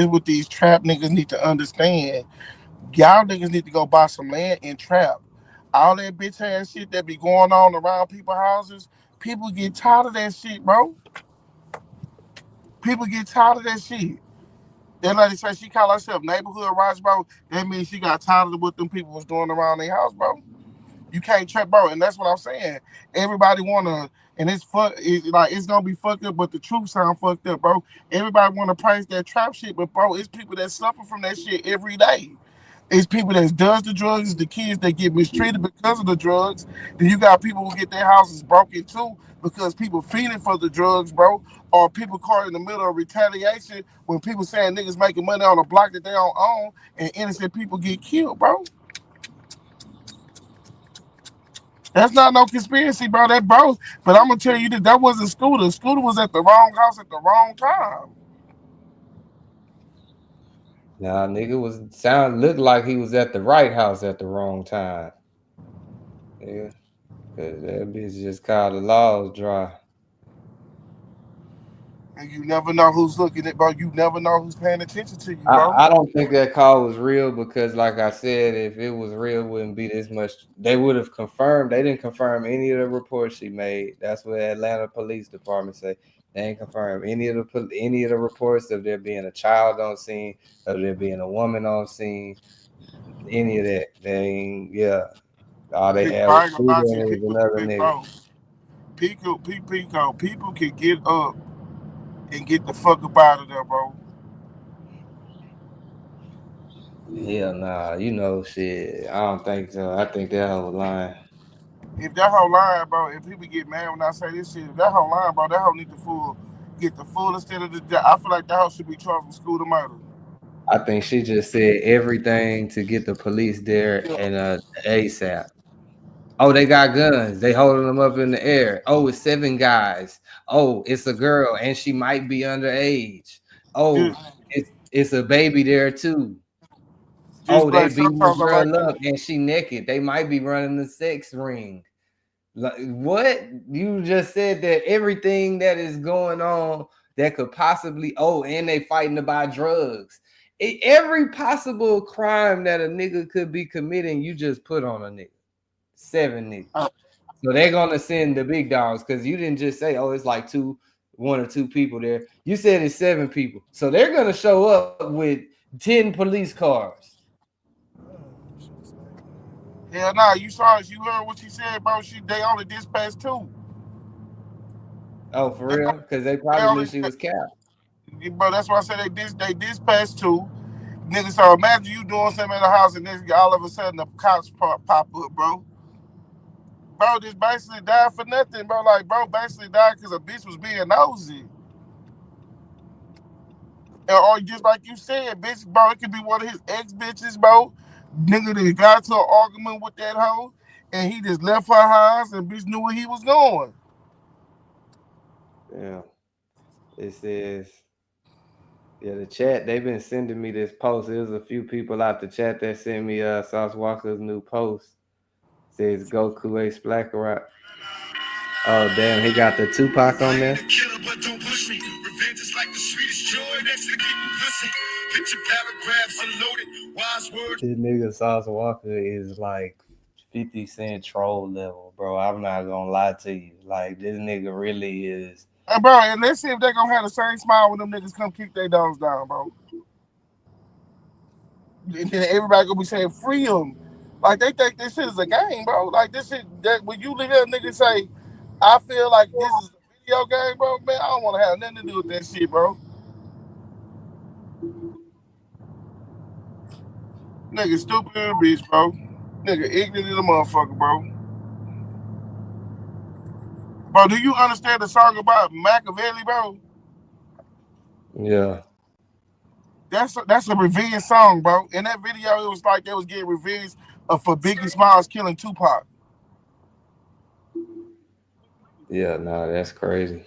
F: what these trap niggas need to understand. Y'all niggas need to go buy some land and trap. All that bitch ass shit that be going on around people's houses, people get tired of that shit, bro. People get tired of that shit. That lady say she call herself neighborhood watch, bro. That means she got tired of what them people was doing around their house, bro. You can't trap, bro, and that's what I'm saying. Everybody wanna, and like it's gonna be fucked up, but the truth sound fucked up, bro. Everybody wanna praise that trap shit, but bro, it's people that suffer from that shit every day. It's people that does the drugs, the kids that get mistreated because of the drugs. Then you got people who get their houses broken too because people feeding for the drugs, bro. Or people caught in the middle of retaliation when people saying niggas making money on a block that they don't own and innocent people get killed, bro. That's not no conspiracy, bro. That bro. But I'm gonna tell you that wasn't Scooter. Scooter was at the wrong house at the wrong time.
P: Nah, nigga was looked like he was at the right house at the wrong time. Yeah, cause that bitch just called the laws dry.
F: And you never know who's looking at, bro. You never know who's paying attention to you,
P: I,
F: bro.
P: I don't think that call was real because, like I said, if it was real, it wouldn't be this much. They would have confirmed. They didn't confirm any of the reports she made. That's what Atlanta Police Department say. They ain't confirmed any of the reports of there being a child on scene, of there being a woman on scene, any of that. They ain't. Yeah, all they had was
F: I ain't gonna lie
P: Peter
F: to
P: and
F: you,
P: it was
F: people,
P: another nigga.
F: bro. People can get up and get the fuck up out of there, bro.
P: Hell nah, you know shit. I don't think so. I think that whole line.
F: If that whole line, bro, if people get mad when I say this shit, if that whole line, bro, that whole need to get the full extent of the. I feel like that whole should be charged with school to murder.
P: I think she just said everything to get the police there and ASAP. Oh, they got guns. They holding them up in the air. Oh, it's 7 guys. Oh, it's a girl and she might be underage. Oh, it's a baby there too.
F: Just
P: Oh, they
F: like
P: beating the
F: sometimes I like
P: girl up and she naked. They might be running the sex ring. Like, what? You just said that everything that is going on that could possibly, and they fighting to buy drugs. Every possible crime that a nigga could be committing, you just put on a nigga. 7 niggas. So they're gonna send the big dogs because you didn't just say, it's like 1 or 2 people there. You said it's 7 people. So they're gonna show up with 10 police cars.
F: Hell nah, you heard what she said, bro. They only dispatched 2.
P: Oh, for real? Because they probably knew she was capped.
F: Bro, that's why I said they dispatched 2. Nigga, so imagine you doing something in the house and then all of a sudden the cops pop up, bro. Bro, this basically died for nothing, bro. Like, bro, basically died because a bitch was being nosy. Or just like you said, bitch, bro, it could be one of his ex-bitches, bro. Nigga that got into an argument with that hoe, and he just left her house, and bitch knew where he was going.
P: Yeah. It says, the chat, they've been sending me this post. There's a few people out the chat that sent me Sauce Walker's new post. It says Goku Ace Black Rock. Oh damn, he got the Tupac on there. This nigga Sauce Walker is like 50 Cent troll level, bro. I'm not gonna lie to you. Like, this nigga really is.
F: And bro, and let's see if they gonna have the same smile when them niggas come kick their dogs down, bro. And then everybody gonna be saying free them. Like, they think this shit is a game, bro. Like, this shit, that when you hear a nigga say, I feel like this is a video game, bro, man, I don't want to have nothing to do with that shit, bro. Nigga stupid in a bitch, bro. Nigga ignorant in a motherfucker, bro. Bro, do you understand the song about Machiavelli, bro?
P: Yeah.
F: That's a revenge song, bro. In that video, it was like they was getting revenge for Biggie Smalls killing Tupac.
P: Yeah, nah, that's crazy.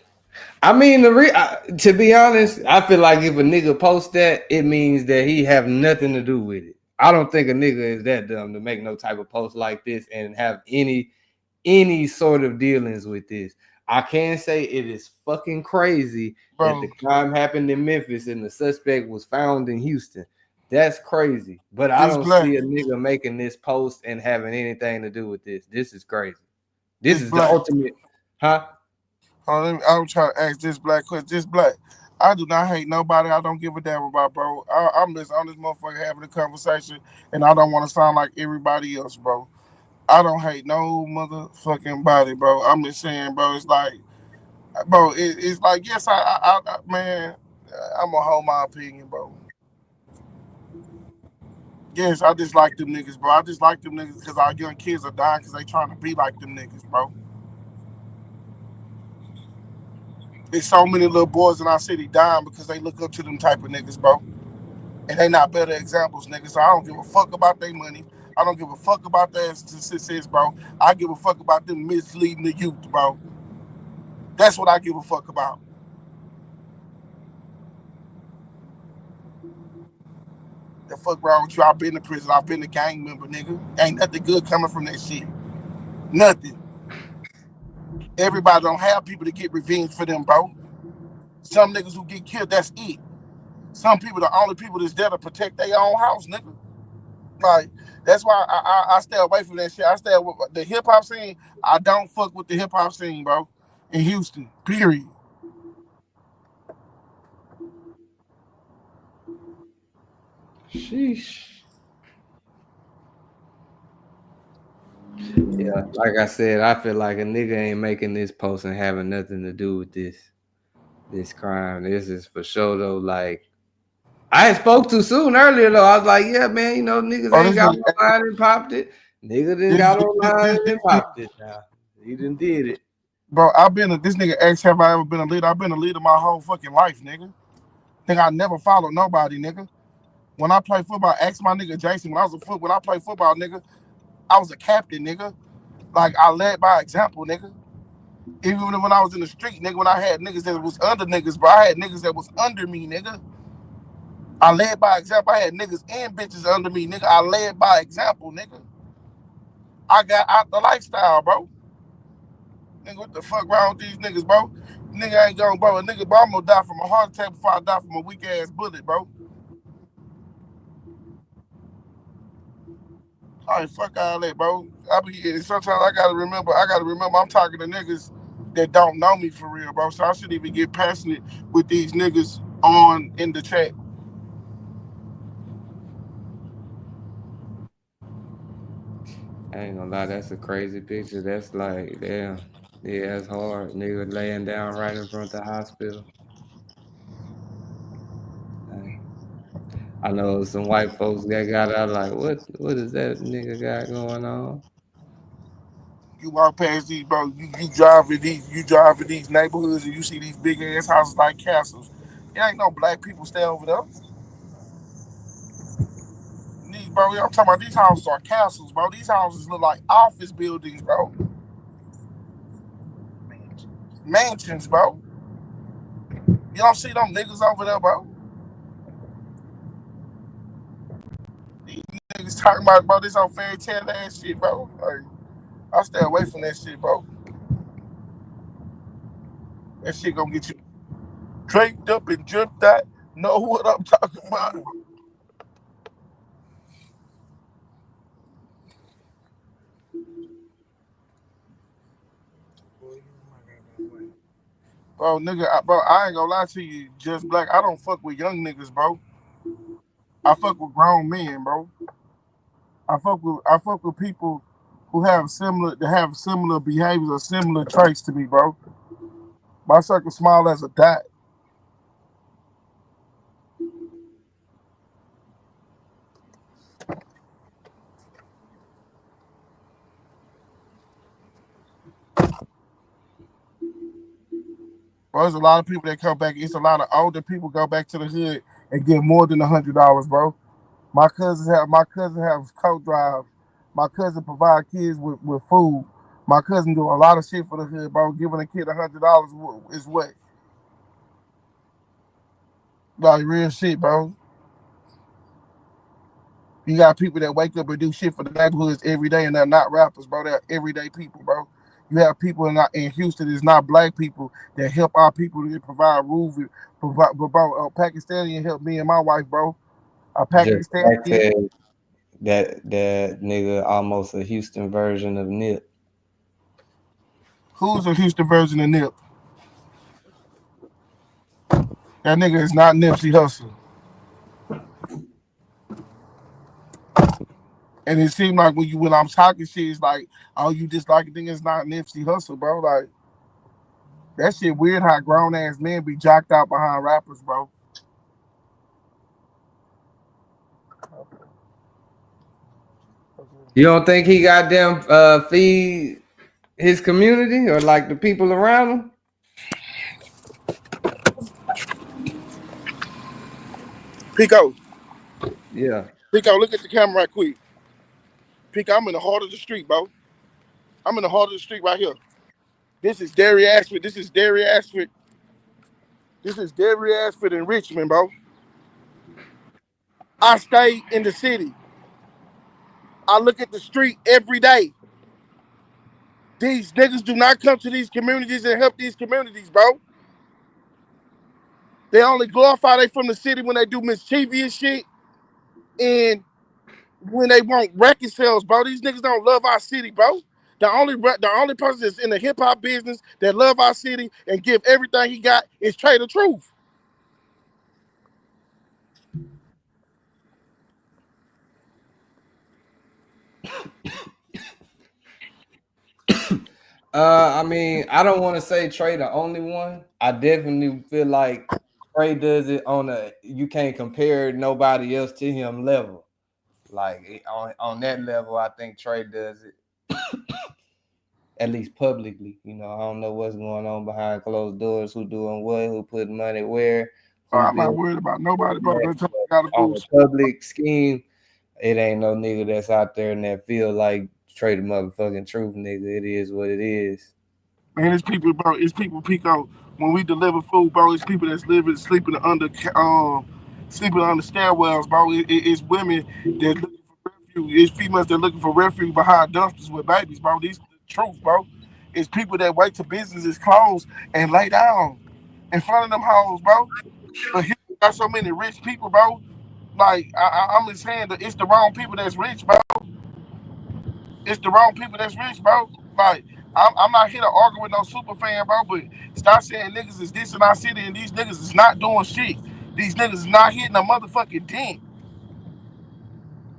P: I mean, to be honest, I feel like if a nigga post that, it means that he have nothing to do with it. I don't think a nigga is that dumb to make no type of post like this and have any sort of dealings with this. I can say it is fucking crazy that the crime happened in Memphis and the suspect was found in Houston. That's crazy. But I don't see a nigga making this post and having anything to do with this. This is crazy. This is the ultimate, huh?
F: I'm trying to ask this black question. This black. I do not hate nobody. I don't give a damn about, bro. I'm just on this motherfucker having a conversation, and I don't want to sound like everybody else, bro. I don't hate no motherfucking body, bro. I'm just saying, bro. It's like, bro. It's like, yes, I man, I'm gonna hold my opinion, bro. Yes, I just like them niggas, bro. I just like them niggas because our young kids are dying because they trying to be like them niggas, bro. There's so many little boys in our city dying because they look up to them type of niggas, bro. And they not better examples, niggas. So I don't give a fuck about their money. I don't give a fuck about their success, bro. I give a fuck about them misleading the youth, bro. That's what I give a fuck about. The fuck wrong with you? I've been to prison. I've been a gang member, nigga. Ain't nothing good coming from that shit. Nothing. Everybody don't have people to get revenge for them, bro. Some niggas who get killed, that's it. Some people, the only people that's there to protect their own house, nigga. Like, that's why I stay away from that shit. I stay with the hip hop scene. I don't fuck with the hip hop scene, bro. In Houston, period.
P: Sheesh. Yeah, like I said, I feel like a nigga ain't making this post and having nothing to do with this crime. This is for sure though. Like, I spoke too soon earlier though. I was like, yeah, man, niggas ain't got online and popped it. Nigga didn't got online and popped it. Now he done did it.
F: Bro, this nigga asked, have I ever been a leader? I've been a leader my whole fucking life, nigga. I never followed nobody, nigga. When I play football, ask my nigga Jason. When I play football, nigga, I was a captain, nigga. Like I led by example, nigga. Even when I was in the street, nigga, when I had niggas that was under niggas, bro, I had niggas that was under me, nigga. I led by example. I had niggas and bitches under me, nigga. I led by example, nigga. I got out the lifestyle, bro. Nigga, what the fuck wrong with these niggas, bro? Nigga ain't going, bro. A nigga, bro, I'm gonna die from a heart attack before I die from a weak ass bullet, bro. All right, fuck all that, bro. Sometimes I gotta remember I'm talking to niggas that don't know me for real, bro. So I shouldn't even get passionate with these niggas on in the chat.
P: I ain't gonna lie, that's a crazy picture. That's like, damn. Yeah, that's hard. Nigga laying down right in front of the hospital. Like, I know some white folks that got out like, what is that nigga got going on?
F: You walk past these, bro. You drive in these neighborhoods and you see these big ass houses like castles. There ain't no black people stay over there. Bro, I'm talking about these houses are castles, bro. These houses look like office buildings, bro. Mansions, bro. You don't see them niggas over there, bro. These niggas talking about, bro, this whole fairy tale ass shit, bro. Like, I stay away from that shit, bro. That shit gonna get you draped up and dripped out. Know what I'm talking about? Bro, nigga, bro, I ain't gonna lie to you, just black. I don't fuck with young niggas, bro. I fuck with grown men, bro. I fuck with people who have similar behaviors or similar traits to me, bro. My circle small as a dot. Bro, there's a lot of people that come back. It's a lot of older people go back to the hood and get more than $100, bro. My cousin have coat drive. My cousin provide kids with food. My cousin do a lot of shit for the hood, bro. Giving a kid $100 is what? Like real shit, bro. You got people that wake up and do shit for the neighborhoods every day, and they're not rappers, bro. They're everyday people, bro. You have people in Houston that's not black people that help our people to provide roof, but bro, a Pakistani helped me and my wife, bro. A
P: Just like
F: Pakistani,
P: that nigga almost a Houston version of Nip.
F: who's a Houston version of Nip? That nigga is not Nipsey Hussle. And it seemed like when I'm talking shit, it's like, oh, you just like a thing. It's not Nipsey Hussle, bro. Like that shit weird how grown ass men be jocked out behind rappers, bro.
P: You don't think he got them feed his community or like the people around him?
F: Pico,
P: Yeah.
F: Pico, look at the camera right quick. Pico, I'm in the heart of the street, bro. I'm in the heart of the street right here. This is Derry Ashford. This is Derry Ashford. This is Derry Ashford in Richmond, bro. I stay in the city. I look at the street every day. These niggas do not come to these communities and help these communities, bro. They only glorify they from the city when they do mischievous shit and when they want record sales, bro. These niggas don't love our city, bro. The only person that's in the hip hop business that love our city and give everything he got is Trey the Truth.
P: I mean, I don't want to say Trey the only one. I definitely feel like Trey does it on a you can't compare nobody else to him level. Like on that level, I think Trey does it at least publicly. You know, I don't know what's going on behind closed doors, who doing what, who putting money where,
F: Oh,
P: He
F: I'm not
P: been
F: worried about nobody, bro.
P: that,
F: That's all
P: but
F: I got to
P: on
F: do.
P: the public scheme, it ain't no nigga that's out there in that feel like straight the motherfucking truth, nigga. It is what it is.
F: Man, it's people, bro. It's people, Pico. When we deliver food, bro, it's people that's living, sleeping under stairwells, bro. It's women that looking for refuge. It's females that looking for refuge behind dumpsters with babies, bro. These the truth, bro. It's people that wait till businesses close and lay down in front of them hoes, bro. But here we got so many rich people, bro. Like I'm just saying that it's the wrong people that's rich, bro. It's the wrong people that's rich, bro. Like, I'm not here to argue with no super fan, bro, but stop saying niggas is this in our city and these niggas is not doing shit. These niggas is not hitting a motherfucking dent.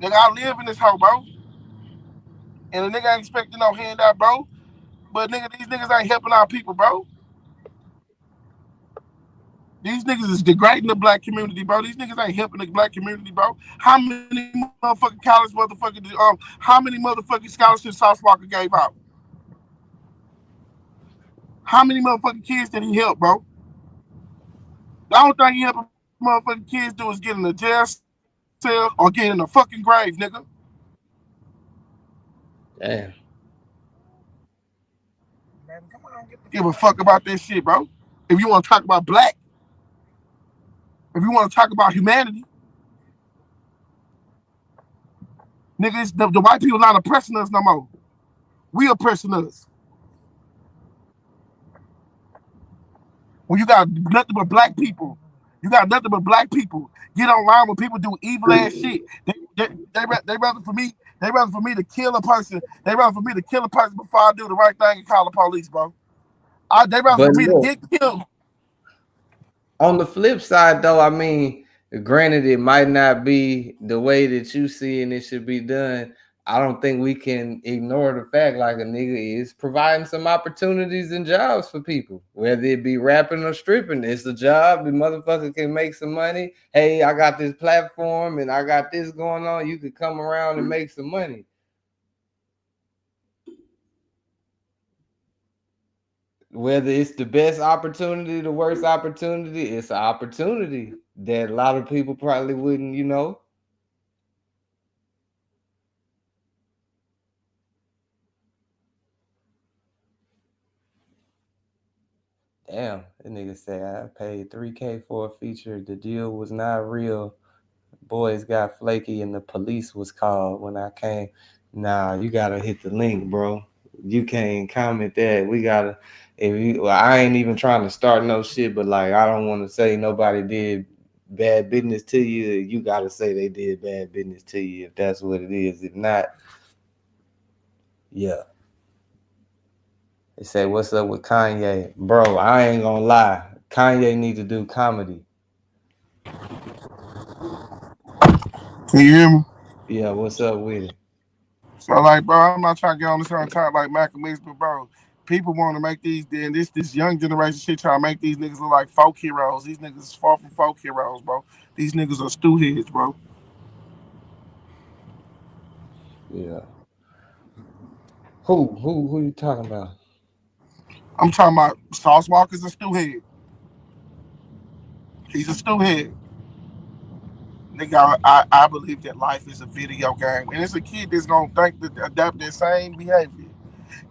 F: Nigga, I live in this hoe, bro. And a nigga ain't expecting no handout, bro. But nigga, these niggas ain't helping our people, bro. These niggas is degrading the black community, bro. These niggas ain't helping the black community, bro. How many motherfucking how many motherfucking scholarships South Walker gave out? How many motherfucking kids did he help, bro? The only thing he helping motherfucking kids do is get in a jail cell or get in a fucking grave, nigga.
P: Damn.
F: Give a fuck about that shit, bro. If you want to talk about black, if you want to talk about humanity, nigga, the white people not oppressing us no more. We oppressing us. When you got nothing but black people, you got nothing but black people. Get online when people do evil ass shit. They rather for me. They rather for me to kill a person. They rather for me to kill a person before I do the right thing and call the police, bro. They rather
P: But
F: for me to
P: look,
F: get killed.
P: on the flip side, though, I mean, granted, it might not be the way that you see and it should be done. I don't think we can ignore the fact like a nigga is providing some opportunities and jobs for people, whether it be rapping or stripping. It's a job. The motherfucker can make some money. Hey, I got this platform and I got this going on. You could come around and make some money. Whether it's the best opportunity, the worst opportunity, it's an opportunity that a lot of people probably wouldn't, Damn, that nigga say I paid $3K for a feature. The deal was not real. Boys got flaky and the police was called when I came. Nah, you gotta hit the link, bro. You can't comment that. We gotta I ain't even trying to start no shit, but like I don't want to say nobody did bad business to you. You gotta say they did bad business to you if that's what it is. If not, yeah. They say, what's up with Kanye? Bro, I ain't gonna lie. Kanye need to do comedy.
F: Can you hear me?
P: Yeah, what's up with it?
F: So like, bro, I'm not trying to get on this on top like Malcolm X, but bro, people want to make these then this young generation shit trying to make these niggas look like folk heroes. These niggas is far from folk heroes, bro. These niggas are stew heads, bro.
P: Yeah. Who you talking about?
F: I'm talking about Sauce Walker's a stew head. He's a stew head. Nigga, I believe that life is a video game, and it's a kid that's gonna think that adapt that same behavior,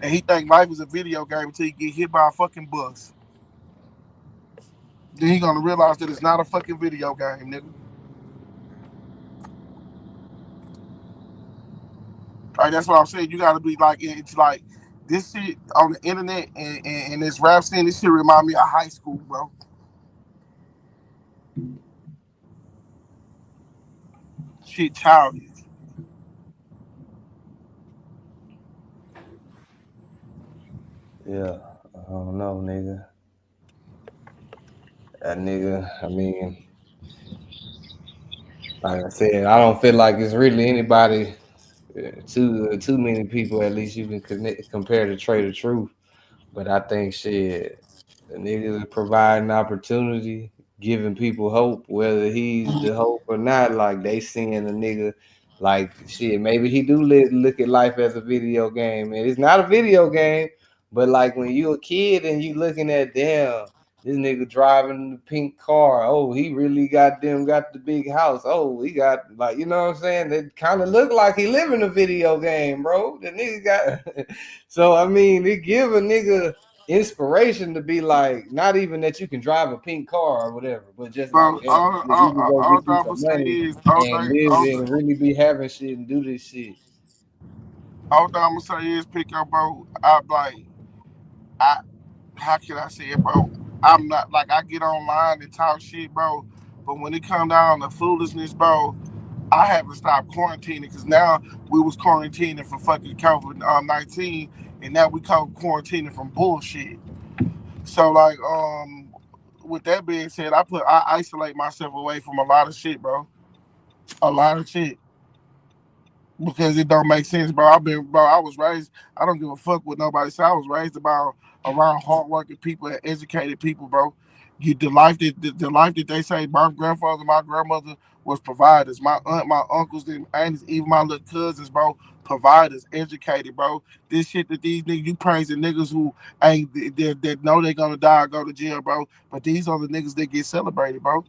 F: and he think life is a video game until he get hit by a fucking bus. Then he gonna realize that it's not a fucking video game, nigga. Like that's what I'm saying. You gotta be like it's like this shit on the internet and this rap scene. This shit remind me of high school, bro. Shit childish.
P: Yeah, I don't know, nigga. That nigga, I mean, like I said, I don't feel like it's really anybody, too many people at least you can compare the trait of truth. But I think shit, the niggas are providing opportunity, giving people hope, whether he's the hope or not. Like they seeing a nigga like shit. Maybe he do look at life as a video game, and it's not a video game. But like when you a kid and you looking at damn, This nigga driving the pink car. Oh, he really got the big house. Oh, he got like, you know what I'm saying? It kind of look like he live in a video game, bro. The nigga got so I mean, it give a nigga inspiration to be like, not even that you can drive a pink car or whatever, but just like,
F: Bro,
P: damn, you can go
F: all
P: get you
F: I'm
P: some
F: gonna say
P: money
F: is,
P: and live and really be having shit and do this shit.
F: all I'm gonna say is, pick up, bro. I how can I say it, bro? I'm not like I get online and talk shit, bro. But when it come down to foolishness, bro, I haven't stopped quarantining because now we was quarantining for fucking COVID-19, and now we call quarantining from bullshit. So like, with that being said, I isolate myself away from a lot of shit, bro. A lot of shit. Because it don't make sense, bro. I was raised. I don't give a fuck what nobody say. I was raised about around hardworking people and educated people, bro. The life that they say my grandfather, my grandmother was providers. My aunt, my uncles, and aunties, even my little cousins, bro, providers, educated, bro. This shit that these niggas, you praising niggas who ain't that know they gonna die or go to jail, bro. But these are the niggas that get celebrated, bro.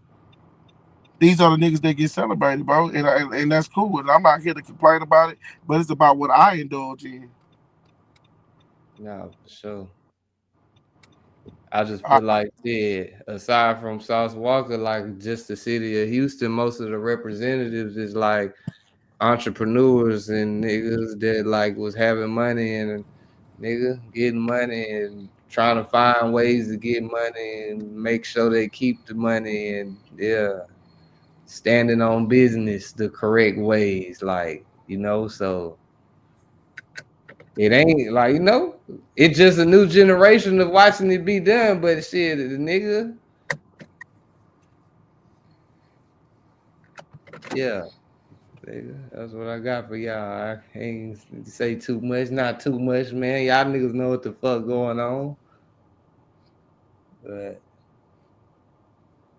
F: These are the niggas that get celebrated, bro, and that's cool. And I'm not here to complain about it, but it's about what I indulge in.
P: No, for sure. I just feel like shit, aside from Sauce Walka, like just the city of Houston, most of the representatives is like entrepreneurs and niggas that like was having money and nigga getting money and trying to find ways to get money and make sure they keep the money and yeah, standing on business the correct ways, like, you know, so it ain't like, you know, it's just a new generation of watching it be done, but shit, the nigga, yeah, nigga, that's what I got for y'all. I ain't say too much, not too much, man. Y'all niggas know what the fuck going on. But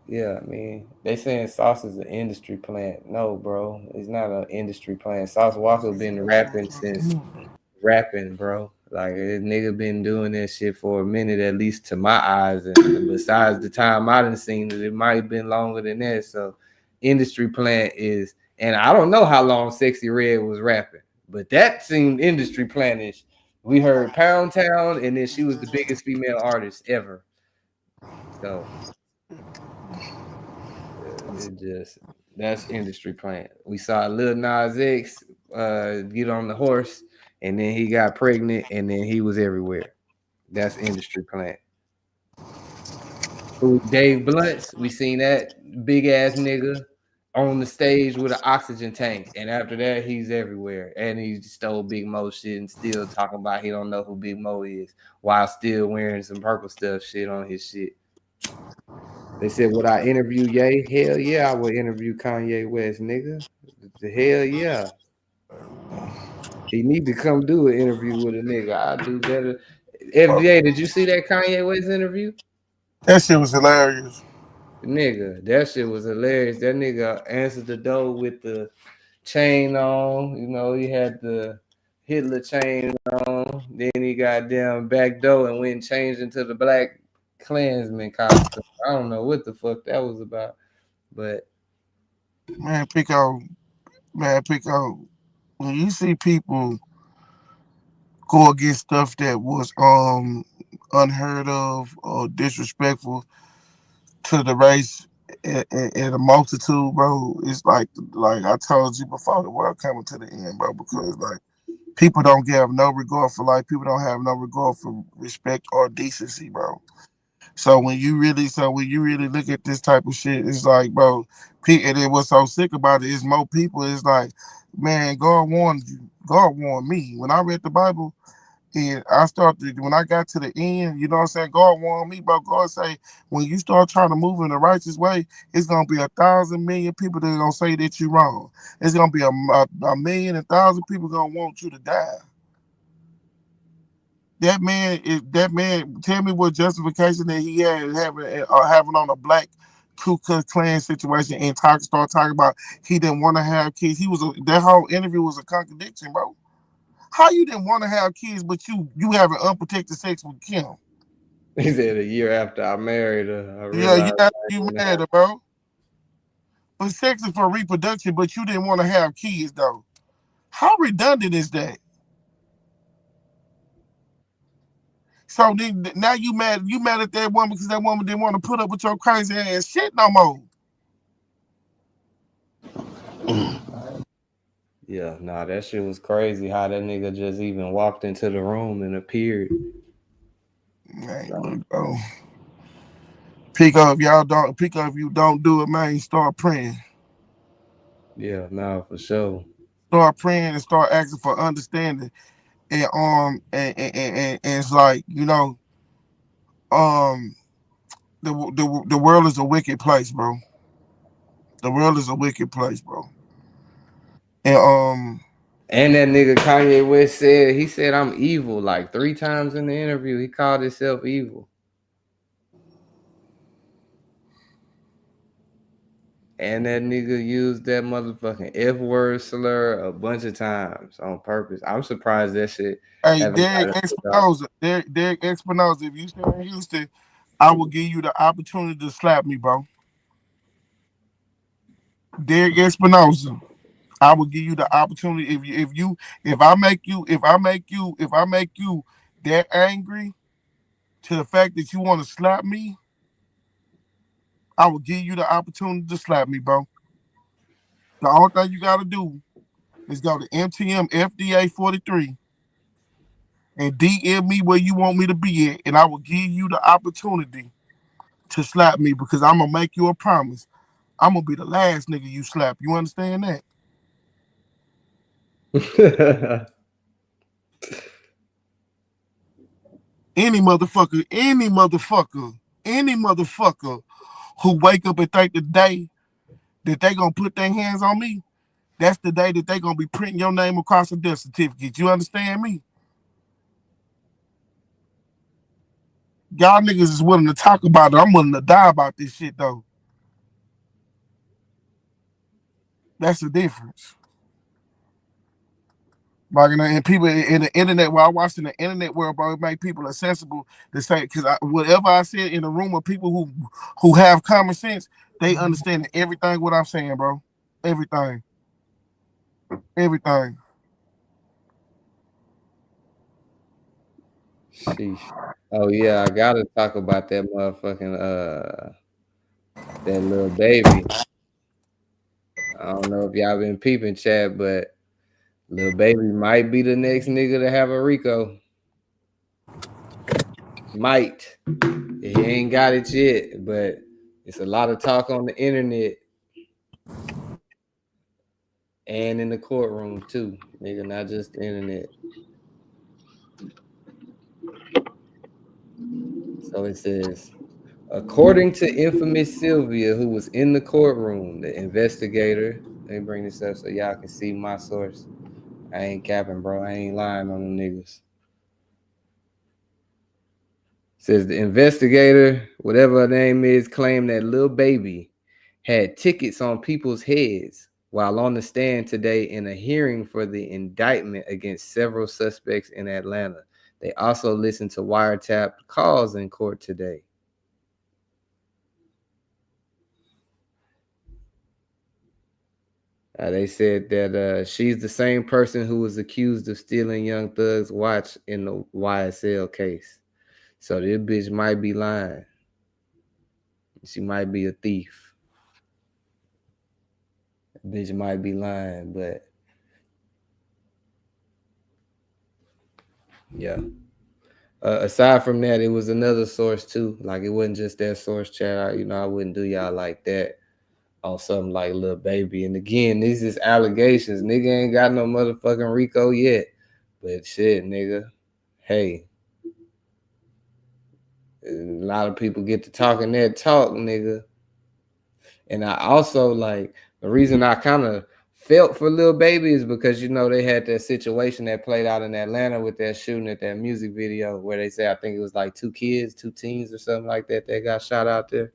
P: yeah, I mean, they saying Sauce is an industry plant. No, bro, it's not an industry plant. Sauce Walker been rapping, bro. Like this nigga been doing that shit for a minute, at least to my eyes. And besides the time I done seen it, it might have been longer than that. So industry plant is, and I don't know how long Sexy Red was rapping, but that seemed industry plantish. We heard Pound Town, and then she was the biggest female artist ever. So it just that's industry plant. We saw Lil Nas X get on the horse, and then he got pregnant, and then he was everywhere. That's industry plant. Who Dave Blunts? We seen that big ass nigga on the stage with an oxygen tank, and after that, he's everywhere. And he stole Big Mo shit and still talking about he don't know who Big Mo is, while still wearing some purple stuff shit on his shit. They said, would I interview Ye? Hell yeah, I would interview Kanye West, nigga. The hell yeah. He need to come do an interview with a nigga. I'll do better. FDA, did you see that Kanye West interview?
F: That shit was hilarious.
P: Nigga, that shit was hilarious. That nigga answered the door with the chain on. You know, he had the Hitler chain on. Then he got down back door and went and changed into the Black Klansman costume. I don't know what the fuck that was about. But
F: Man, Pico, when you see people go against stuff that was unheard of or disrespectful to the race and a multitude, bro, it's like I told you before, the world coming to the end, bro, because like people don't have no regard for life, people don't have no regard for respect or decency, bro. So when you really look at this type of shit, it's like, bro, and then what's so sick about it is more people. It's like, man, God warned you. God warned me. When I read the Bible, and when I got to the end, you know what I'm saying? God warned me, bro. God say, when you start trying to move in the righteous way, it's gonna be 1,000,000,000 people that are gonna say that you're wrong. It's gonna be a million, 1,000 people gonna want you to die. That man. Tell me what justification that he had having on a black Ku Klux Klan situation and start talking about he didn't want to have kids. That whole interview was a contradiction, bro. How you didn't want to have kids, but you having unprotected sex with Kim?
P: He said a year after I married her, I
F: Yeah,
P: realized
F: you married her, bro. But sex is for reproduction, but you didn't want to have kids though. How redundant is that? So then now you mad at that woman because that woman didn't want to put up with your crazy ass shit no more.
P: Yeah, nah, that shit was crazy how that nigga just even walked into the room and appeared.
F: Man, look, bro. Pico, if you don't do it, man, start praying.
P: Yeah, nah, for sure.
F: Start praying and start asking for understanding. And it's like, um the world is a wicked place, bro. The world is a wicked place, bro. And
P: And that nigga Kanye West he said I'm evil like 3 times in the interview. He called himself evil. And that nigga used that motherfucking F word slur a bunch of times on purpose. I'm surprised that shit
F: hey,
P: haven't
F: Derek
P: gotten
F: Espinoza, Derek Espinoza, if you stay in Houston, I will give you the opportunity to slap me, bro. Derek Espinoza, I will give you the opportunity if I make you that angry to the fact that you want to slap me, I will give you the opportunity to slap me, bro. The only thing you gotta do is go to MTM FDA 43 and DM me where you want me to be at, and I will give you the opportunity to slap me because I'm gonna make you a promise. I'm gonna be the last nigga you slap. You understand that? Any motherfucker who wake up and think the day that they gonna put their hands on me, that's the day that they gonna be printing your name across a death certificate. You understand me? Y'all niggas is willing to talk about it. I'm willing to die about this shit though. That's the difference. Like, and people in the internet, while I watch in the internet world, bro, it make people accessible to say because whatever I said in a room of people who have common sense, they understand everything what I'm saying, bro. Everything, everything.
P: Sheesh. Oh yeah, I gotta talk about that motherfucking that Lil Baby. I don't know if y'all been peeping chat, but Lil Baby might be the next nigga to have a Rico. Might. He ain't got it yet, but it's a lot of talk on the internet and in the courtroom too, nigga, not just the internet. So it says, according to infamous Sylvia, who was in the courtroom, the investigator, let me bring this up so y'all can see my source. I ain't capping, bro. I ain't lying on them niggas. Says the investigator, whatever her name is, claimed that Lil Baby had tickets on people's heads while on the stand today in a hearing for the indictment against several suspects in Atlanta. They also listened to wiretap calls in court today. They said that she's the same person who was accused of stealing Young Thug's watch in the YSL case. So this bitch might be lying. She might be a thief. Bitch might be lying, but yeah. Aside from that, it was another source too. Like it wasn't just that source chat. I wouldn't do y'all like that on something like Lil Baby. And again, these is allegations. Nigga ain't got no motherfucking Rico yet. But shit, nigga. Hey. A lot of people get to talking that talk, nigga. And I also like the reason I kind of felt for Lil Baby is because they had that situation that played out in Atlanta with that shooting at that music video where they say I think it was like 2 teens or something like that got shot out there.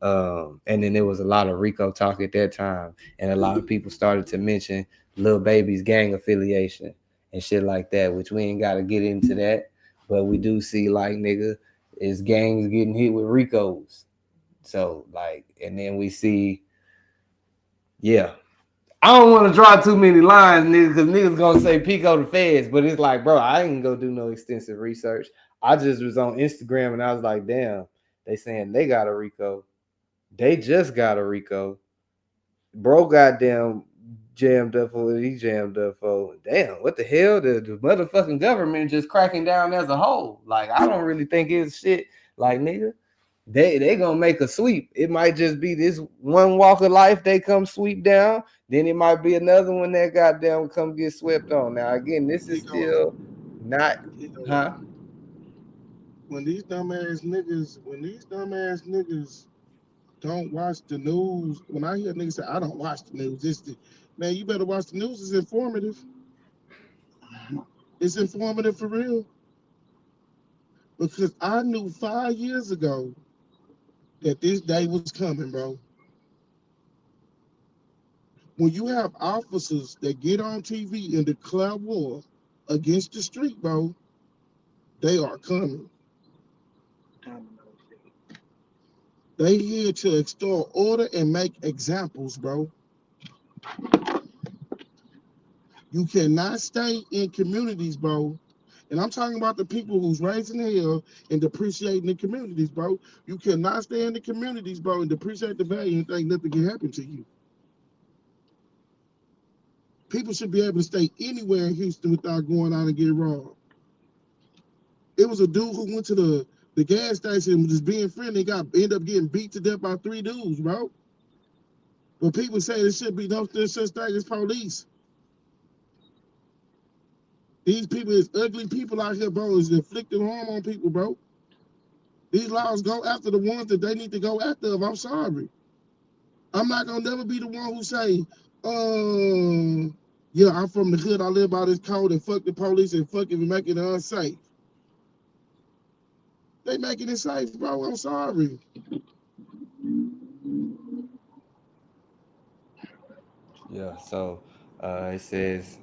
P: And then there was a lot of Rico talk at that time, and a lot of people started to mention Lil Baby's gang affiliation and shit like that, which we ain't got to get into that, but we do see like nigga, is gangs getting hit with RICOs. So like, and then we see, yeah. I don't want to draw too many lines, niggas, because niggas gonna say Pico the feds, but it's like, bro, I ain't gonna do no extensive research. I just was on Instagram and I was like, damn, they saying they got a RICO. They just got a RICO. Bro, goddamn jammed up for what he jammed up for. Damn, what the hell? The motherfucking government just cracking down as a whole. Like, I don't really think it's shit. Like, nigga, they gonna make a sweep. It might just be this one walk of life they come sweep down. Then it might be another one that goddamn come get swept on. Now, again, this is still not, huh?
F: When these dumbass niggas don't watch the news, when I hear niggas say I don't watch the news, man, you better watch the news. It's informative. It's informative for real. Because I knew 5 years ago that this day was coming, bro. When you have officers that get on TV and declare war against the street, bro, they are coming. They here to extol order and make examples, bro. You cannot stay in communities, bro. And I'm talking about the people who's raising hell and depreciating the communities, bro. You cannot stay in the communities, bro, and depreciate the value and think nothing can happen to you. People should be able to stay anywhere in Houston without going out and getting robbed. It was a dude who went to the gas station and was just being friendly, ended up getting beat to death by 3 dudes, bro. But people say there should be no such thing as police. These people is ugly people out here, bro, is inflicting harm on people, bro. These laws go after the ones that they need to go after. I'm sorry. I'm not gonna never be the one who say, yeah, I'm from the hood, I live by this code, and fuck the police and fuck it and make it unsafe. They making it safe, bro. I'm sorry.
P: Yeah, so it says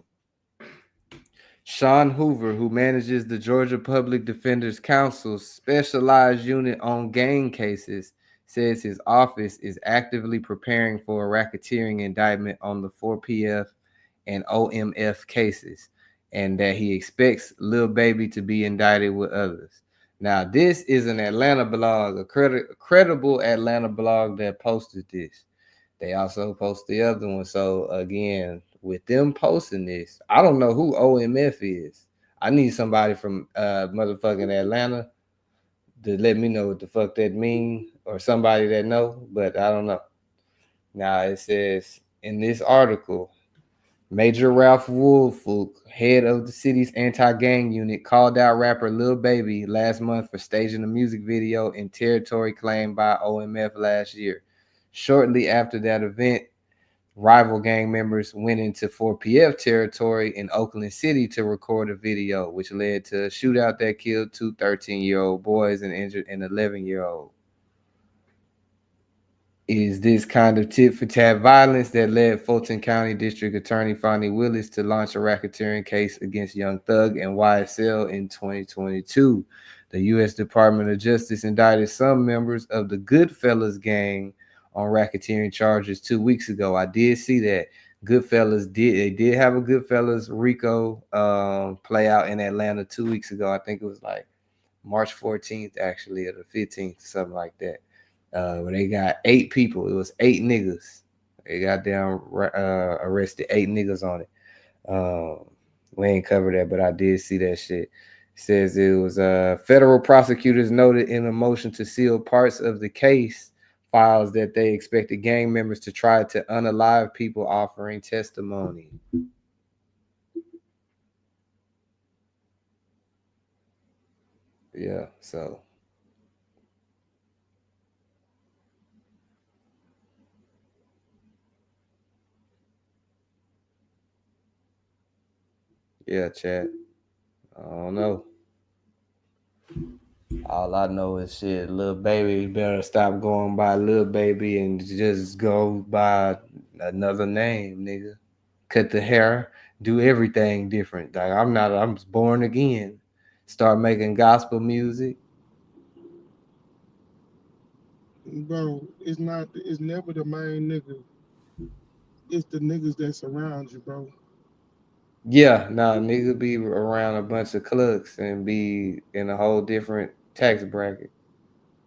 P: Sean Hoover, who manages the Georgia Public Defenders Council's specialized unit on gang cases, says his office is actively preparing for a racketeering indictment on the 4PF and OMF cases, and that he expects Lil Baby to be indicted with others. Now, this is an Atlanta blog, a credible Atlanta blog that posted this. They also post the other one. So again, with them posting this, I don't know who OMF is. I need somebody from motherfucking Atlanta to let me know what the fuck that mean, or somebody that know, but I don't know. Now it says in this article, Major Ralph Woolfolk, head of the city's anti-gang unit, called out rapper Lil Baby last month for staging a music video in territory claimed by OMF last year. Shortly after that event, rival gang members went into 4PF territory in Oakland City to record a video, which led to a shootout that killed 2 13-year-old boys and injured an 11-year-old. It is this kind of tit-for-tat violence that led Fulton County District Attorney Fonnie Willis to launch a racketeering case against Young Thug and YSL in 2022. The U.S. Department of Justice indicted some members of the Goodfellas gang on racketeering charges 2 weeks ago. I did see that. Goodfellas did have a Goodfellas RICO play out in Atlanta 2 weeks ago. I think it was like March 14th, actually, or the 15th, something like that. Where they got 8 people. It was 8 niggas. They got down arrested 8 niggas on it. We ain't covered that, but I did see that shit. It says it was federal prosecutors noted in a motion to seal parts of the case files that they expected gang members to try to unalive people offering testimony. Yeah, so yeah, chat. I don't know. All I know is shit, Lil Baby better stop going by Lil Baby and just go by another name, nigga. Cut the hair, do everything different. Like I'm born again. Start making gospel music.
F: Bro, it's not. It's never the main nigga. It's the niggas that surround you, bro.
P: Yeah, nah, nigga be around a bunch of clucks and be in a whole different tax bracket.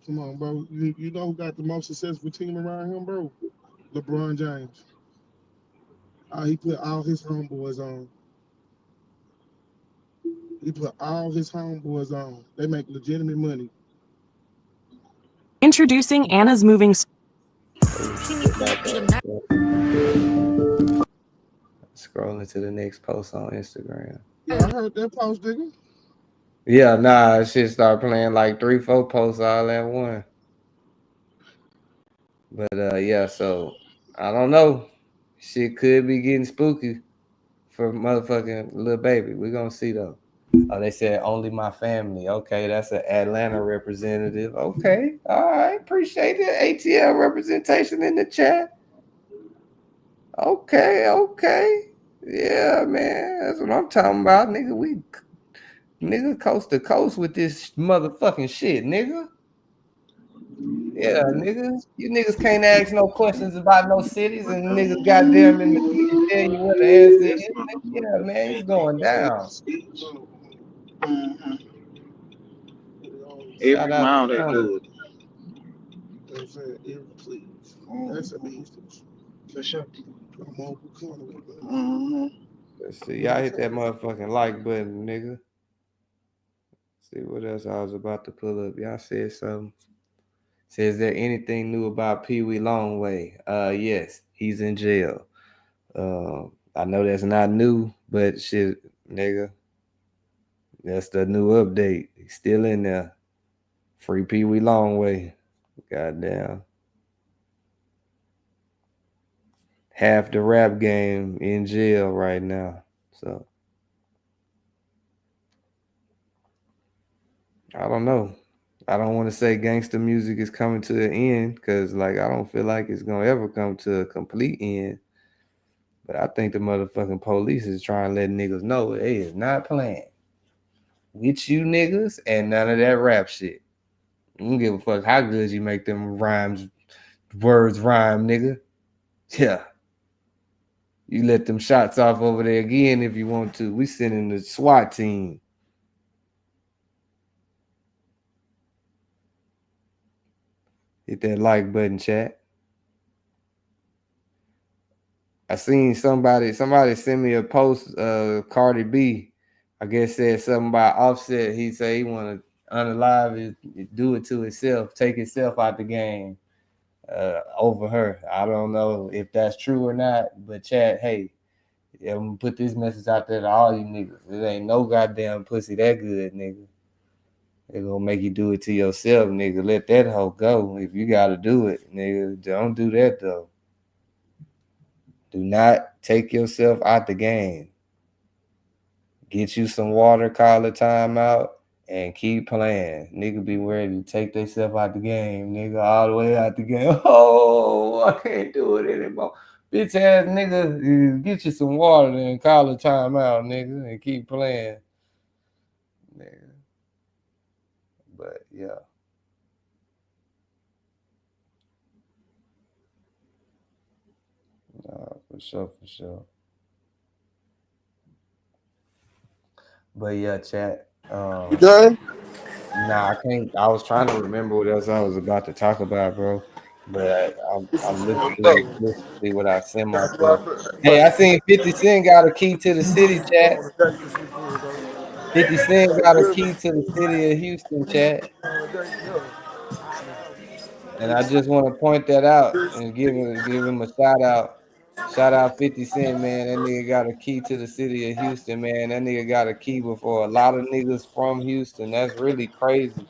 F: Come on, bro. You know who got the most successful team around him, bro? LeBron James. He put all his homeboys on. He put all his homeboys on. They make legitimate money.
S: Introducing Anna's moving.
P: Oh shit, my bad. Scrolling to the next post on Instagram.
F: Yeah, I heard that post, nigga.
P: Yeah, nah, shit start playing like 3, 4 posts all at one. But yeah, so I don't know. Shit could be getting spooky for motherfucking Lil Baby. We gonna see though. Oh, they said only my family. Okay, that's an Atlanta representative. Okay, all right. Appreciate the ATL representation in the chat. Okay, okay. Yeah, man. That's what I'm talking about, nigga. We nigga coast to coast with this motherfucking shit, nigga. Yeah, nigga. You niggas can't ask no questions about no cities and niggas goddamn in the city tell you what the answer is. Yeah, man, it's going down.
O: Mm-hmm.
P: Shout
O: Every
P: out to
O: mile they
P: Tony.
O: good.
F: They said, please. That's a beast.
O: For sure.
F: I'm on the corner with it.
O: Mm-hmm.
P: Let's see. Y'all hit that motherfucking like button, nigga. See what else I was about to pull up. Y'all said something. Says there anything new about Pee Wee Longway? Yes, he's in jail. I know that's not new, but shit, nigga, that's the new update. He's still in there. Free Pee Wee Longway. Goddamn. Half the rap game in jail right now. So I don't know. I don't want to say gangster music is coming to an end because, like, I don't feel like it's gonna ever come to a complete end. But I think the motherfucking police is trying to let niggas know they is not playing with you niggas and none of that rap shit. I don't give a fuck how good you make them words rhyme, nigga. Yeah. You let them shots off over there again if you want to. We sending the SWAT team. Hit that like button, chat. I seen somebody send me a post. Cardi B, I guess said something about Offset. He said he want to unalive it, do it to himself, take himself out the game over her. I don't know if that's true or not, but chat, hey, I'm gonna put this message out there to all you niggas. It ain't no goddamn pussy that good, nigga. They gonna make you do it to yourself, nigga. Let that hoe go. If you gotta do it, nigga, don't do that though. Do not take yourself out the game. Get you some water, call a timeout, and keep playing. Nigga be ready to take themselves out the game, nigga, all the way out the game. Oh, I can't do it anymore. Bitch ass nigga, get you some water and call a timeout, nigga, and keep playing. Nigga. But yeah. Nah, for sure, for sure. But yeah, chat.
F: You done?
P: Nah, I can't. I was trying to remember what else I was about to talk about, bro. But I'm looking to see what I sent myself. Hey, I seen 50 Cent got a key to the city, chat. 50 Cent got a key to the city of Houston, chat. And I just want to point that out and give him a shout out. Shout out 50 Cent, man. That nigga got a key to the city of Houston, man. That nigga got a key before a lot of niggas from Houston. That's really crazy.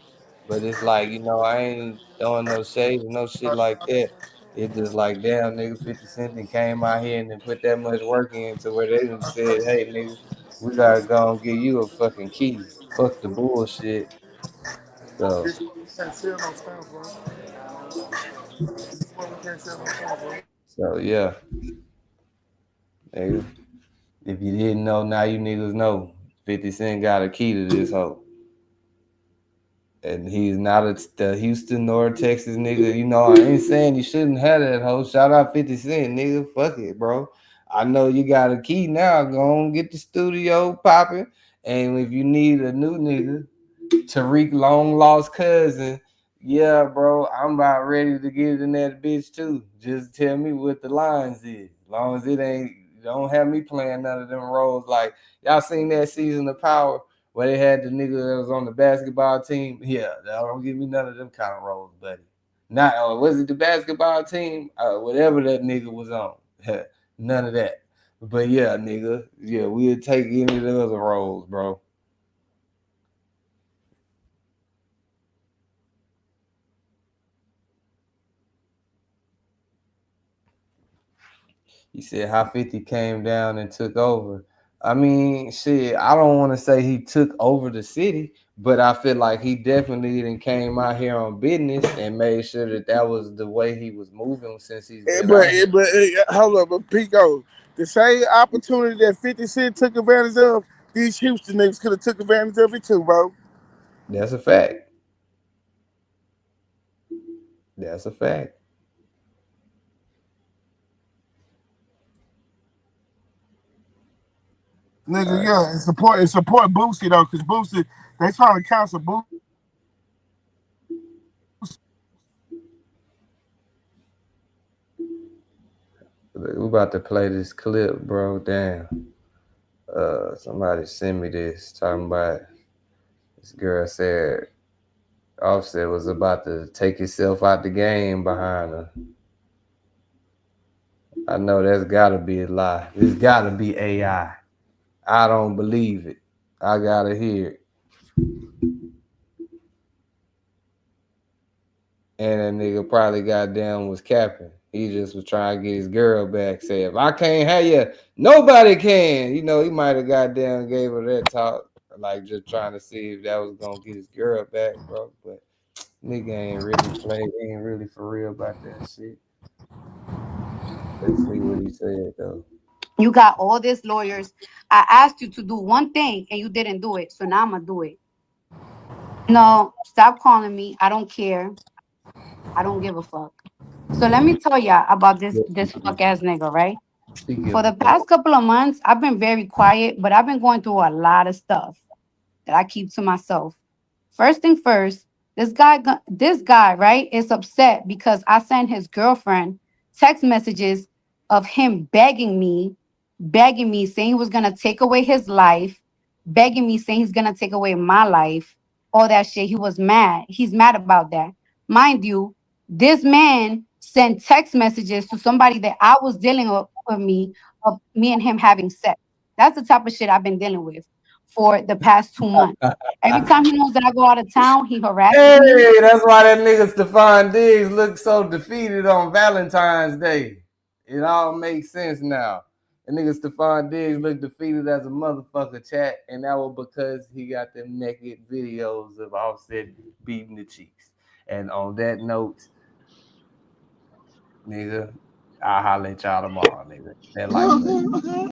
P: But it's like, I ain't throwing no shade or no shit like that. It's just like, damn, nigga, 50 Cent and came out here and then put that much work into where they done said, hey, nigga, we gotta go and give you a fucking key. Fuck the bullshit. So, yeah, nigga. If you didn't know, now you niggas know. 50 Cent got a key to this hoe. And he's not the Houston nor Texas nigga. You know, I ain't saying you shouldn't have that hoe. Shout out 50 Cent, nigga. Fuck it, bro. I know you got a key now. Go on, get the studio popping. And if you need a new nigga, Tariq long lost cousin, yeah, bro, I'm about ready to get in that bitch too. Just tell me what the lines is. As long as it ain't, don't have me playing none of them roles. Like y'all seen that season of Power where they had the nigga that was on the basketball team? Yeah, don't give me none of them kind of roles, buddy. Not was it the basketball team? Whatever that nigga was on. None of that. But yeah, nigga, yeah, we'll take any of the other roles, bro. He said how 50 came down and took over. I mean, shit, I don't want to say he took over the city, but I feel like he definitely then came out here on business and made sure that that was the way he was moving since he's been out here.
F: Hold up, but Pico, the same opportunity that 50 Cent took advantage of, these Houston niggas could have took advantage of it too, bro.
P: That's a fact. That's a fact.
F: Nigga, yeah, and support Boosie though, cause Boosie, they trying to cancel Boosie.
P: We about to play this clip, bro. Damn. Somebody sent me this talking about this girl said Offset was about to take himself out the game behind her. I know that's gotta be a lie. It's gotta be AI. I don't believe it. I gotta hear it. And that nigga probably goddamn was capping. He just was trying to get his girl back. Say, if I can't have you, nobody can. You know, he might have goddamn gave her that talk, like just trying to see if that was gonna get his girl back, bro. But nigga ain't really played, ain't really for real about that shit. Let's see what he said though.
S: You got all these lawyers. I asked you to do one thing and you didn't do it. So now I'm gonna do it. No, stop calling me. I don't care. I don't give a fuck. So let me tell ya about this fuck ass nigga, right?
P: She
S: For
P: give a
S: the
P: fuck.
S: past couple of months, I've been very quiet, but I've been going through a lot of stuff that I keep to myself. First thing first, this guy, right, is upset because I sent his girlfriend text messages of him begging me, saying he was gonna take away his life, begging me, saying he's gonna take away my life, all that shit. He was mad. He's mad about that. Mind you, this man sent text messages to somebody that I was dealing with me of me and him having sex. That's the type of shit I've been dealing with for the past 2 months. Every time he knows that I go out of town, he harasses me.
P: Hey, that's why that nigga Stephon Diggs looked so defeated on Valentine's Day. It all makes sense now. The nigga Stephon Diggs looked defeated as a motherfucker, chat, and that was because he got them naked videos of Offset beating the cheeks. And on that note, nigga, I'll holler at y'all tomorrow, nigga. That like button.